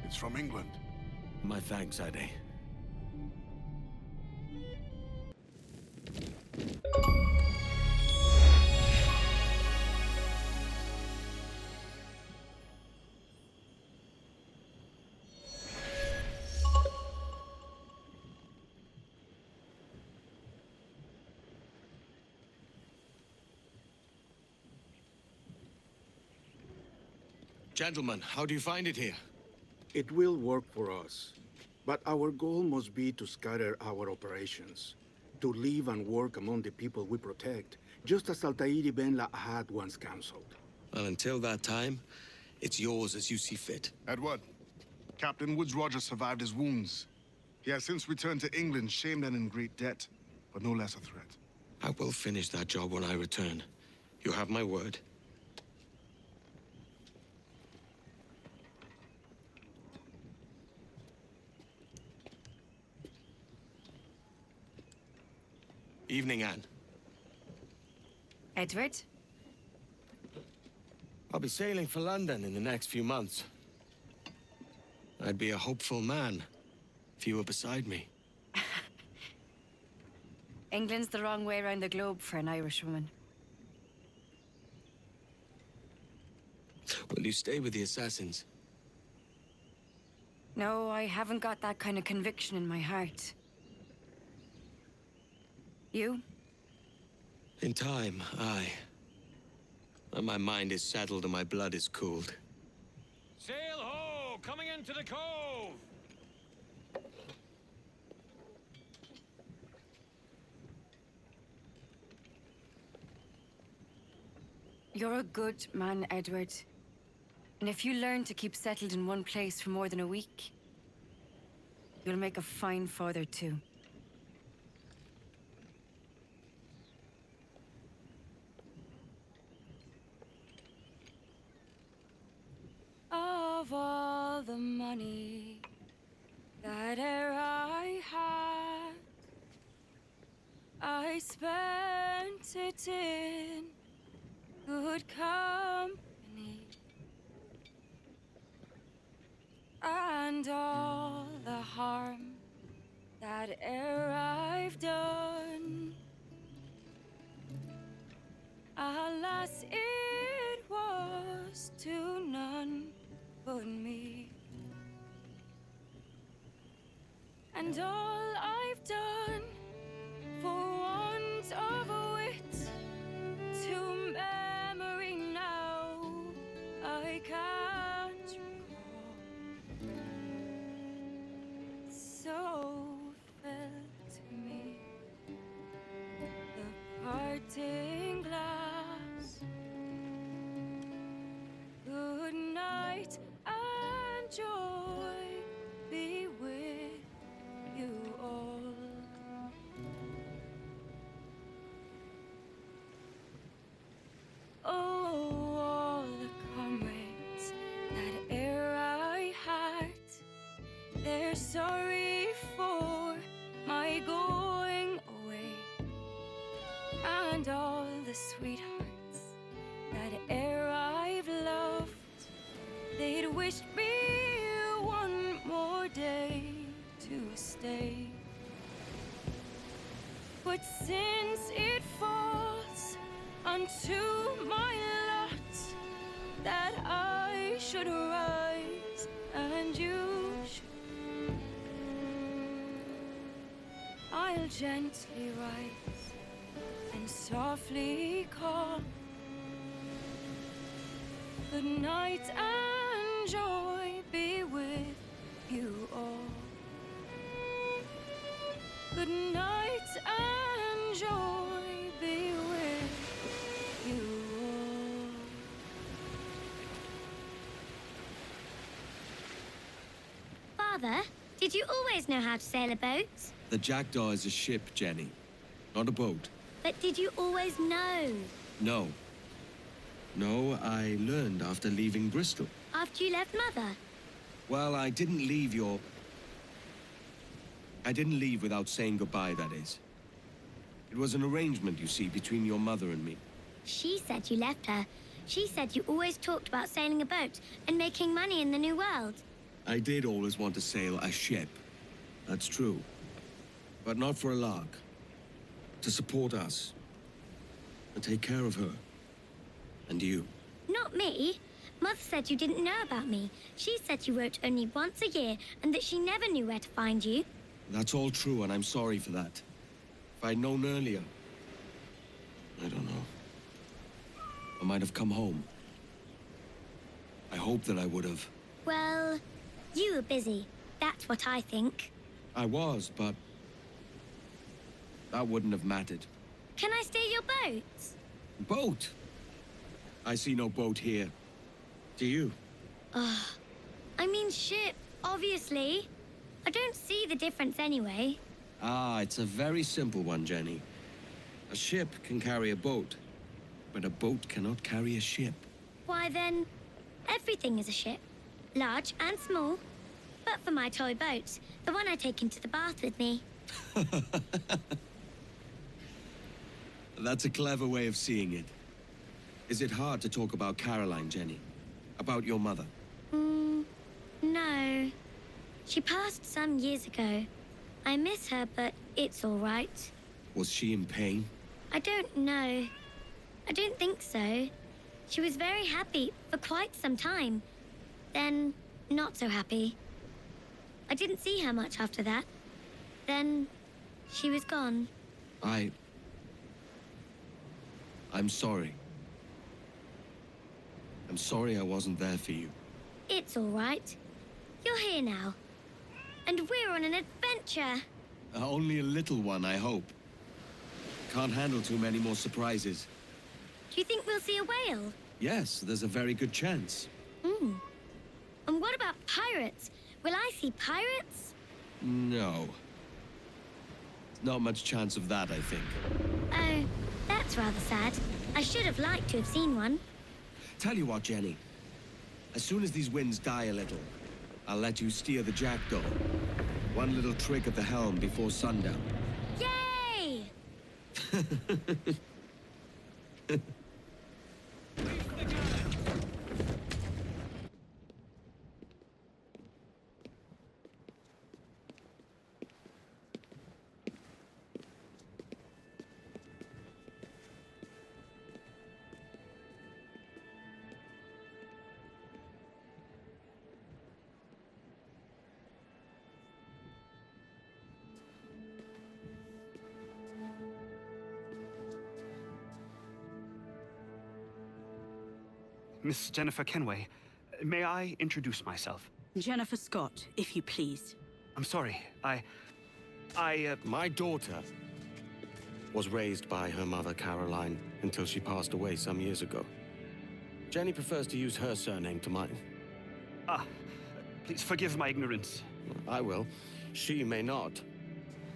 It's from England. My thanks, Ade. Gentlemen, how do you find it here? It will work for us. But our goal must be to scatter our operations. To live and work among the people we protect, just as Altair Ben Lahad once counseled. Well, until that time, it's yours as you see fit. Edward, Captain Woods Rogers survived his wounds. He has since returned to England, shamed and in great debt, but no less a threat. I will finish that job when I return. You have my word. Evening, Anne. Edward? I'll be sailing for London in the next few months. I'd be a hopeful man if you were beside me. England's the wrong way around the globe for an Irish woman. Will you stay with the assassins? No, I haven't got that kind of conviction in my heart. You? In time, aye. When my mind is settled and my blood is cooled. Sail ho! Coming into the cove! You're a good man, Edward. And if you learn to keep settled in one place for more than a week, you'll make a fine father too. Of all the money that e'er I had, I spent it in good company. And all I've done for want of wit to memory now I can't recall. So fell to me the parting glass. Good night and joy be with you all. Oh, all the comrades that e'er I had, they're sorry for my going away. And all the sweethearts that e'er I've loved, they'd wished me one more day to stay. But since it falls unto my lot that I should rise and you should, I'll gently rise and softly call. Good night and joy be with you all. Good night and joy be with you all. Father, did you always know how to sail a boat? The Jackdaw is a ship, Jenny, not a boat. But did you always know? No. No, I learned after leaving Bristol. After you left Mother? Well, I didn't leave without saying goodbye, that is. It was an arrangement, you see, between your mother and me. She said you left her. She said you always talked about sailing a boat and making money in the New World. I did always want to sail a ship. That's true. But not for a lark. To support us. And take care of her. And you. Not me. Mother said you didn't know about me. She said you wrote only once a year and that she never knew where to find you. That's all true, and I'm sorry for that. If I'd known earlier... I don't know. I might have come home. I hope that I would have. Well, you were busy. That's what I think. I was, but... that wouldn't have mattered. Can I steal your boat? Boat? I see no boat here. Do you? I mean ship, obviously. I don't see the difference anyway. Ah, it's a very simple one, Jenny. A ship can carry a boat, but a boat cannot carry a ship. Why then, everything is a ship. Large and small. But for my toy boat, the one I take into the bath with me. That's a clever way of seeing it. Is it hard to talk about Caroline, Jenny? About your mother? No. She passed some years ago. I miss her, but it's all right. Was she in pain? I don't know. I don't think so. She was very happy for quite some time. Then, not so happy. I didn't see her much after that. Then, she was gone. I'm sorry. I'm sorry I wasn't there for you. It's all right. You're here now. And we're on an adventure. Only a little one, I hope. Can't handle too many more surprises. Do you think we'll see a whale? Yes, there's a very good chance. And what about pirates? Will I see pirates? No. Not much chance of that, I think. Oh, that's rather sad. I should have liked to have seen one. Tell you what, Jenny. As soon as these winds die a little, I'll let you steer the Jackdaw. One little trick at the helm before sundown. Yay! Miss Jennifer Kenway. May I introduce myself? Jennifer Scott, if you please. I'm sorry, My daughter was raised by her mother, Caroline, until she passed away some years ago. Jenny prefers to use her surname to mine. Please forgive my ignorance. I will. She may not.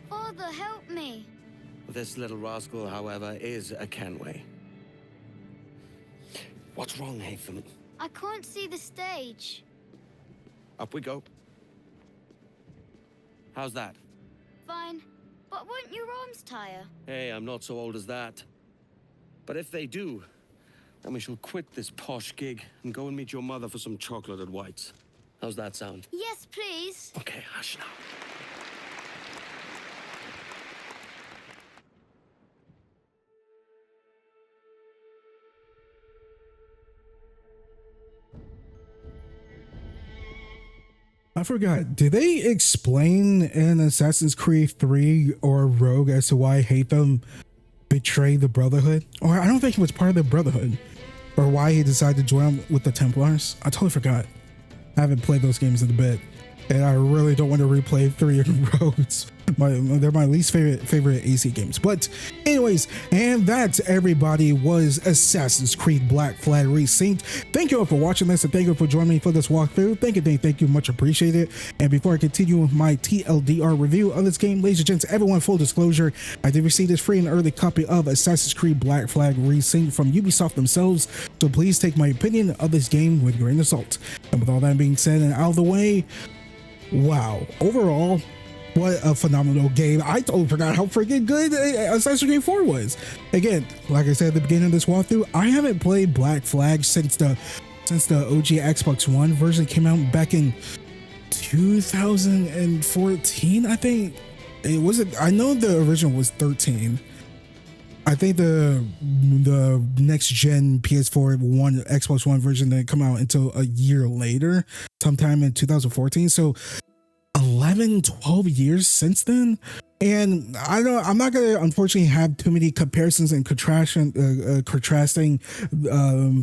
Father, help me. This little rascal, however, is a Kenway. What's wrong, Hatham? I can't see the stage. Up we go. How's that? Fine. But won't your arms tire? Hey, I'm not so old as that. But if they do, then we shall quit this posh gig and go and meet your mother for some chocolate at White's. How's that sound? Yes, please. Okay, hush now. I forgot. Did they explain in Assassin's Creed 3 or Rogue as to why Hatham betrayed the Brotherhood? Or I don't think he was part of the Brotherhood. Or why he decided to join with the Templars? I totally forgot. I haven't played those games in a bit. And I really don't want to replay 3 in Rogues. They're my least favorite AC games. But anyways, and that, everybody, was Assassin's Creed Black Flag Resynced. Thank you all for watching this, and thank you for joining me for this walkthrough. Thank you, much appreciated. And before I continue with my TLDR review of this game, ladies and gents, everyone, full disclosure, I did receive this free and early copy of Assassin's Creed Black Flag Resynced from Ubisoft themselves, so please take my opinion of this game with a grain of salt. And with all that being said and out of the way, wow, overall, what a phenomenal game. I totally forgot how freaking good Assassin's Creed 4 was. Again, like I said at the beginning of this walkthrough, I haven't played Black Flag since the OG Xbox One version came out back in 2014, I think. It wasn't, I know the original was 13. I think the next gen PS4 Xbox One version didn't come out until a year later, sometime in 2014. So 11-12 years since then, and I'm not gonna unfortunately have too many comparisons and contrasting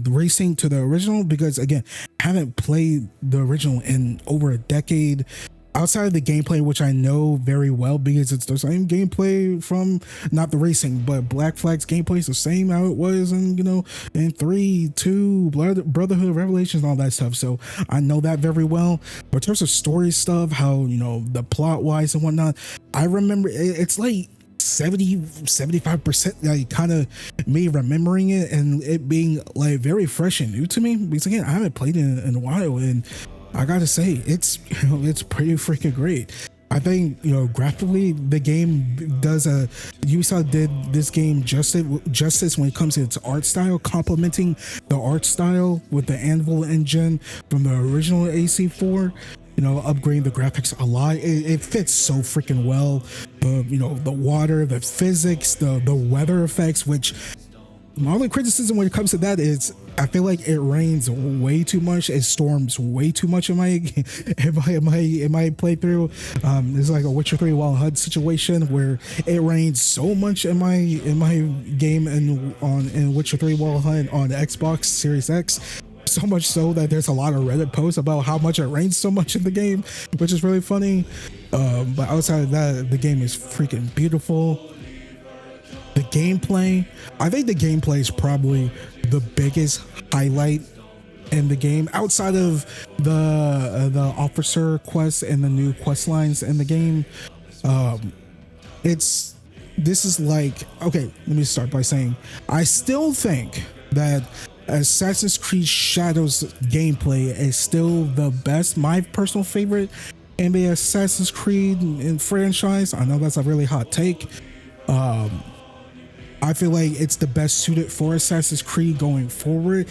racing to the original, because again, I haven't played the original in over a decade. Outside of the gameplay, which I know very well because it's the same gameplay from, not the racing, but Black Flag's gameplay is the same how it was in, in 3, 2, Brotherhood, Revelations, and all that stuff. So I know that very well. But in terms of story stuff, how, the plot wise and whatnot, I remember it's like 70-75%, like kind of me remembering it and it being like very fresh and new to me, because again, I haven't played it in a while, and I gotta say, it's pretty freaking great. I think, graphically, the game does Ubisoft did this game justice when it comes to its art style, complementing the art style with the Anvil engine from the original AC4. Upgrading the graphics a lot. It fits so freaking well. The water, the physics, the weather effects, which my only criticism when it comes to that is I feel like it rains way too much. It storms way too much in my playthrough. It's like a Witcher 3 Wild HUD situation where it rains so much in my game in Witcher 3 Wild HUD on the Xbox Series X. So much so that there's a lot of Reddit posts about how much it rains so much in the game, which is really funny. But outside of that, the game is freaking beautiful. The gameplay, I think the gameplay is probably the biggest highlight in the game, outside of the officer quests and the new quest lines in the game. This is like, okay, let me start by saying I still think that Assassin's Creed Shadows gameplay is still the best, my personal favorite in the Assassin's Creed franchise. I know that's a really hot take. I feel like it's the best suited for Assassin's Creed going forward,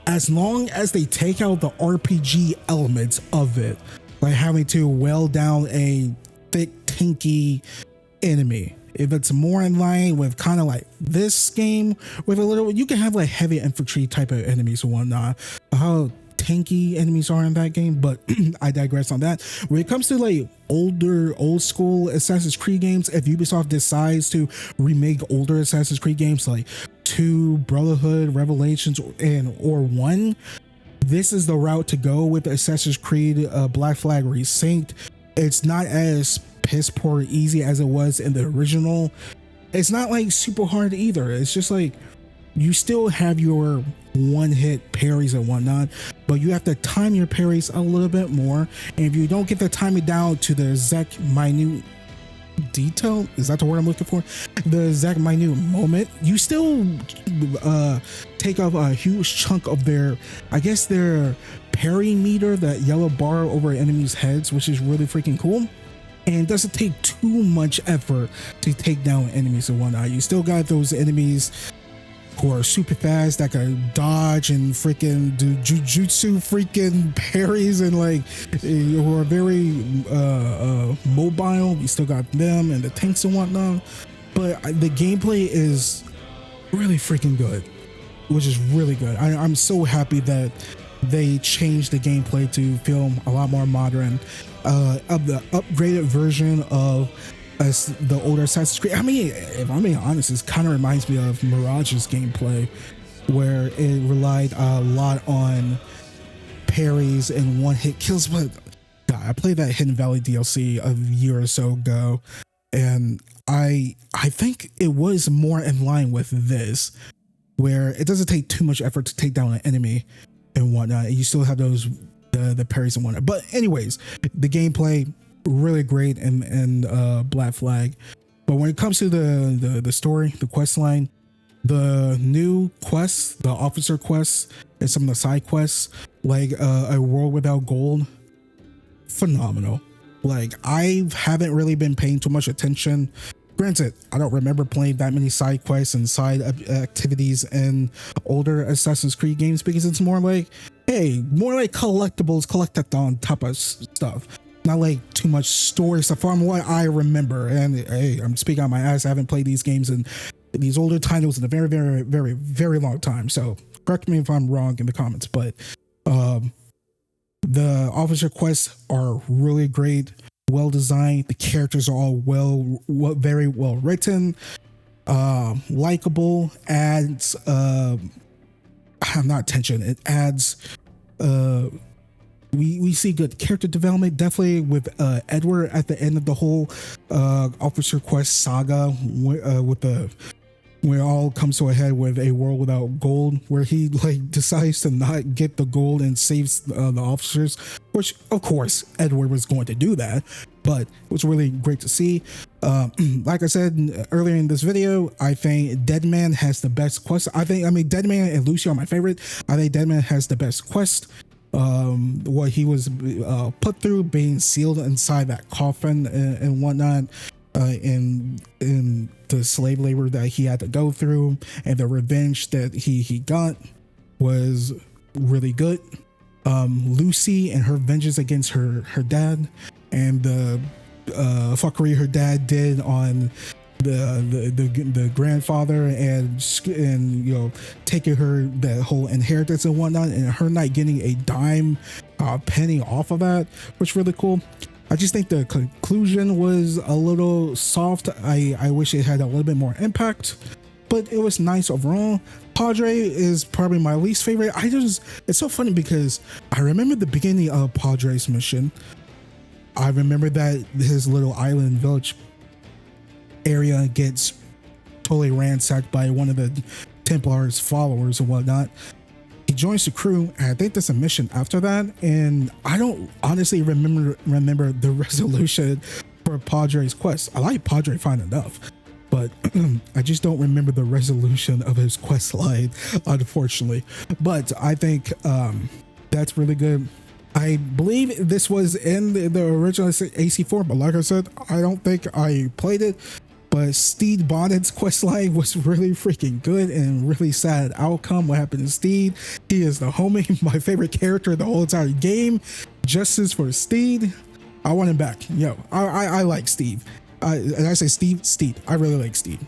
as long as they take out the RPG elements of it, like having to weld down a thick, tanky enemy. If it's more in line with kind of like this game, with a little, you can have like heavy infantry type of enemies and whatnot, how tanky enemies are in that game, but I digress on that. When it comes to like old school Assassin's Creed games, if Ubisoft decides to remake older Assassin's Creed games like 2, Brotherhood, Revelations, or 1, this is the route to go with Assassin's Creed Black Flag Resynced. It's not as piss poor easy as it was in the original. It's not like super hard either. It's just like you still have your one-hit parries and whatnot, but you have to time your parries a little bit more. And if you don't get the timing down to the exact minute detail, is that the word I'm looking for? The exact minute moment, you still take up a huge chunk of their, I guess, their parry meter, that yellow bar over enemies' heads, which is really freaking cool. And it doesn't take too much effort to take down enemies and whatnot. You still got those enemies who are super fast that can dodge and freaking do jujutsu freaking parries, and like who are very mobile. You still got them and the tanks and whatnot. But the gameplay is really freaking good, which is really good. I'm so happy that they changed the gameplay to feel a lot more modern. Of the upgraded version of the older Assassin's Creed. I mean, if I'm being honest, it kind of reminds me of Mirage's gameplay, where it relied a lot on parries and one-hit kills. But God, I played that Hidden Valley DLC a year or so ago, and I think it was more in line with this, where it doesn't take too much effort to take down an enemy and whatnot, and you still have those the parries and whatnot. But anyways, the gameplay really great in Black Flag. But when it comes to the story, the quest line, the new quests, the officer quests, and some of the side quests, like A World Without Gold, phenomenal. Like, I haven't really been paying too much attention. Granted, I don't remember playing that many side quests and side activities in older Assassin's Creed games, because it's more like, hey, more like collectibles, collectathon type of stuff. Not like too much story stuff from what I remember. And hey, I'm speaking on my ass. I haven't played these games and these older titles in a very, very, very, very long time. So correct me if I'm wrong in the comments. But the officer quests are really great, well designed. The characters are all very well written, likable. Adds not tension. It adds we see good character development, definitely with Edward at the end of the whole officer quest saga, with the where it all comes to a head with A World Without Gold, where he like decides to not get the gold and saves the officers, which of course Edward was going to do that, but it was really great to see. Like I said earlier in this video, I think Deadman has the best quest. I mean Deadman and Lucy are my favorite. I think Deadman has the best quest. What he was put through, being sealed inside that coffin and whatnot, in the slave labor that he had to go through, and the revenge that he got was really good. Lucy and her vengeance against her dad, and the fuckery her dad did on the grandfather, and you know, taking her that whole inheritance and whatnot, and her not getting a dime penny off of that, was really cool. I just think the conclusion was a little soft. I wish it had a little bit more impact, but it was nice overall. Padre is probably my least favorite. It's so funny because I remember the beginning of Padre's mission. I remember that his little island village area gets totally ransacked by one of the Templar's followers and whatnot. He joins the crew, and I think there's a mission after that, and I don't honestly remember the resolution for Padre's quest. I like Padre fine enough, but I just don't remember the resolution of his quest line, unfortunately. But I think that's really good. I believe this was in the original AC4, but like I said, I don't think I played it. But Steed Bonnet's questline was really freaking good, and really sad outcome. What happened to Steed? He is the homie, my favorite character in the whole entire game. Justice for Steed. I want him back. Yo, I like Steve. And I say Steed. I really like Steed.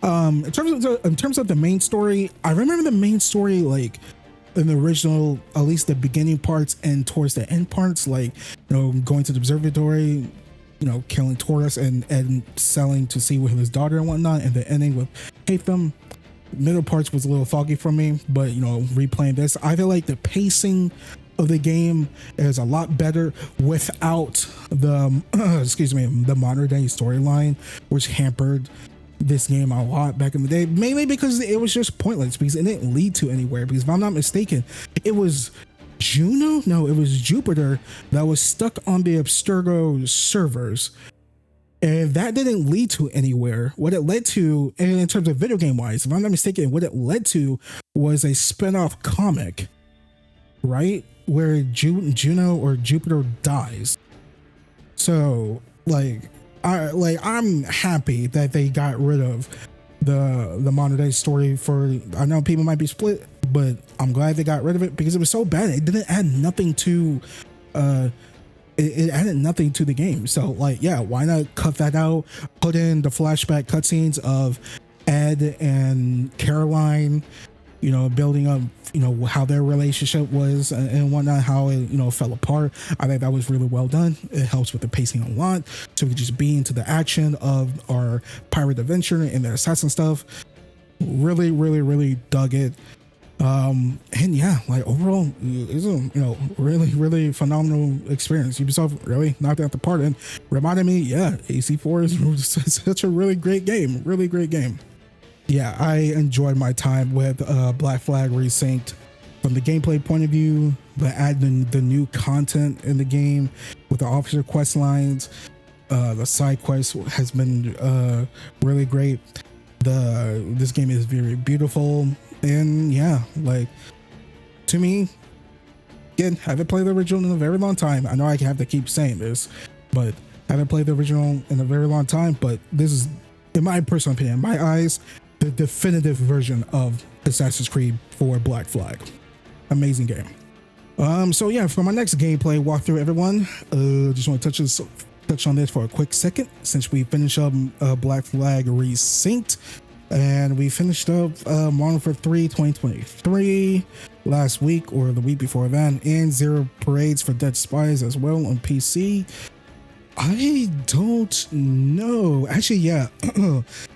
In terms of the main story, I remember the main story like in the original, at least the beginning parts and towards the end parts, like, you know, going to the observatory, you know, killing Taurus and selling to see with his daughter and whatnot, and the ending with Hatham. Middle parts was a little foggy for me, but you know, replaying this, I feel like the pacing of the game is a lot better without the excuse me, the modern day storyline, which hampered this game a lot back in the day, mainly because it was just pointless, because it didn't lead to anywhere. Because if I'm not mistaken, it was it was Jupiter that was stuck on the Abstergo servers, and that didn't lead to anywhere. What it led to, and in terms of video game wise, if I'm not mistaken, what it led to was a spin-off comic, right, where Juno or Jupiter dies. So I'm happy that they got rid of the modern day story. For, I know people might be split, but I'm glad they got rid of it, because it was so bad. It didn't add nothing to it added nothing to the game. So like, yeah, why not cut that out, put in the flashback cutscenes of Ed and Caroline, you know, building up, you know, how their relationship was and whatnot, how it, you know, fell apart. I think that was really well done. It helps with the pacing a lot, so we could just be into the action of our pirate adventure and the assassin stuff. Really, really, really dug it. And yeah, like overall, it's a, you know, really, really phenomenal experience. Ubisoft really knocked out the park and reminded me, yeah, AC4 is such a really great game. Really great game. Yeah, I enjoyed my time with Black Flag Resynced. From the gameplay point of view, but adding the new content in the game with the officer quest lines, the side quest has been really great. This game is very beautiful, and yeah, like, to me, again, haven't played the original in a very long time. I know I have to keep saying this, but haven't played the original in a very long time. But this is, in my personal opinion, in my eyes, the definitive version of Assassin's Creed for Black Flag. Amazing game. So yeah, for my next gameplay walkthrough, everyone, just want to touch on this for a quick second, since we finished up Black Flag Resynced, and we finished up Modern Warfare 3 2023 last week or the week before that, and Zero Parades for Dead Spies as well on PC. I don't know. Actually, yeah.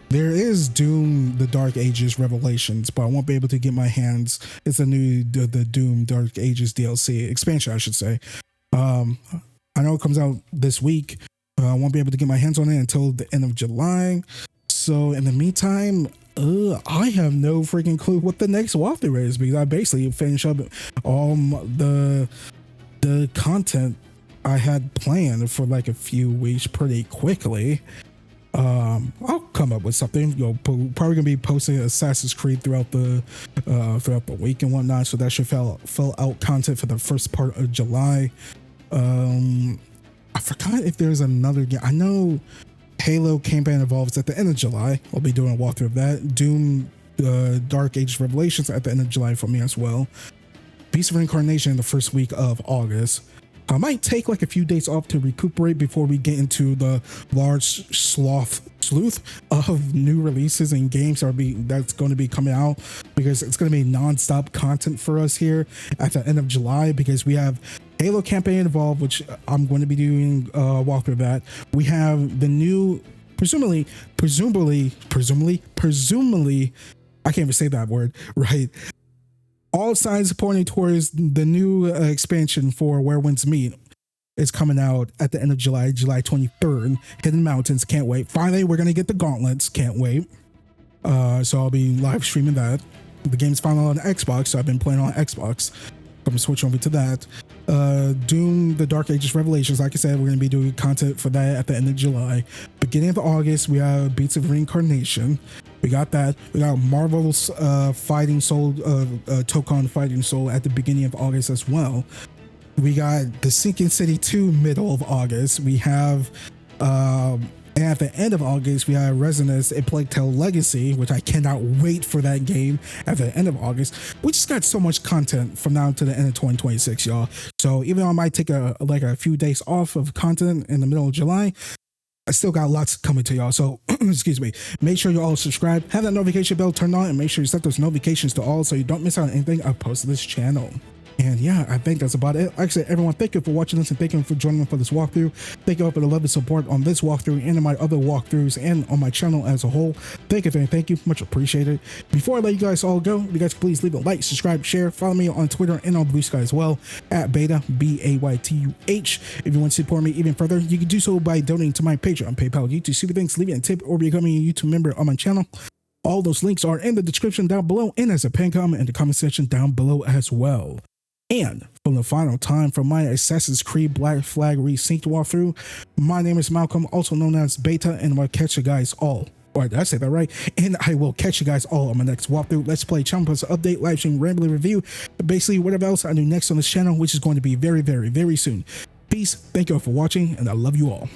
There is Doom The Dark Ages Revelations, but I won't be able to get my hands. It's a new the Doom Dark Ages DLC expansion, I should say. I know it comes out this week. I won't be able to get my hands on it until the end of July. So in the meantime, I have no freaking clue what the next walkthrough is, because I basically finished up all the content I had planned for like a few weeks pretty quickly. I'll come up with something. You know, probably gonna be posting Assassin's Creed throughout the week and whatnot, so that should fill out content for the first part of July. I forgot if there's another game. I know Halo Campaign Evolves at the end of July. I'll be doing a walkthrough of that. Doom Dark Ages Revelations at the end of July for me as well. Beast of Reincarnation in the first week of August. I might take like a few days off to recuperate before we get into the large sleuth of new releases and games that's going to be coming out, because it's going to be non-stop content for us here at the end of July, because we have Halo Campaign Evolved, which I'm going to be doing a walkthrough of that. We have the new, presumably, I can't even say that word right. All signs pointing towards the new expansion for Where Winds Meet. It's coming out at the end of July, July 23rd. Hidden Mountains, can't wait. Finally, we're going to get the gauntlets, can't wait. So I'll be live streaming that. The game's finally on Xbox, so I've been playing on Xbox. I'm gonna switch over to that. Doom The Dark Ages Revelations, like I said, we're going to be doing content for that at the end of July. Beginning of August, we have Beats of Reincarnation. We got that. We got Marvel's Fighting Soul, Tokon Fighting Soul at the beginning of August as well. We got The Sinking City 2 middle of August. We have, and at the end of August, we have Resonance, A Plague Tale Legacy, which I cannot wait for that game at the end of August. We just got so much content from now to the end of 2026, y'all. So even though I might take a few days off of content in the middle of July, I still got lots coming to y'all. So excuse me, make sure you all subscribe, have that notification bell turned on, and make sure you set those notifications to all so you don't miss out on anything I post to this channel. And yeah, I think that's about it. Like I said, everyone, thank you for watching this and thank you for joining me for this walkthrough. Thank you all for the love and support on this walkthrough and in my other walkthroughs and on my channel as a whole. Thank you, much appreciated. Before I let you guys all go, you guys please leave a like, subscribe, share, follow me on Twitter and on Blue Sky as well at Baytuh, B-A-Y-T-U-H. If you want to support me even further, you can do so by donating to my Patreon, PayPal, YouTube, Super Thanks, leaving a tip, or becoming a YouTube member on my channel. All those links are in the description down below and as a pinned comment in the comment section down below as well. And for the final time for my Assassin's Creed Black Flag Resynced walkthrough, my name is Malcolm, also known as Baytuh, and I'll catch you guys all. Or did I say that right? And I will catch you guys all on my next walkthrough, Let's Play, channel plus update, live stream, rambling review, basically whatever else I do next on this channel, which is going to be very, very, very soon. Peace, thank you all for watching, and I love you all.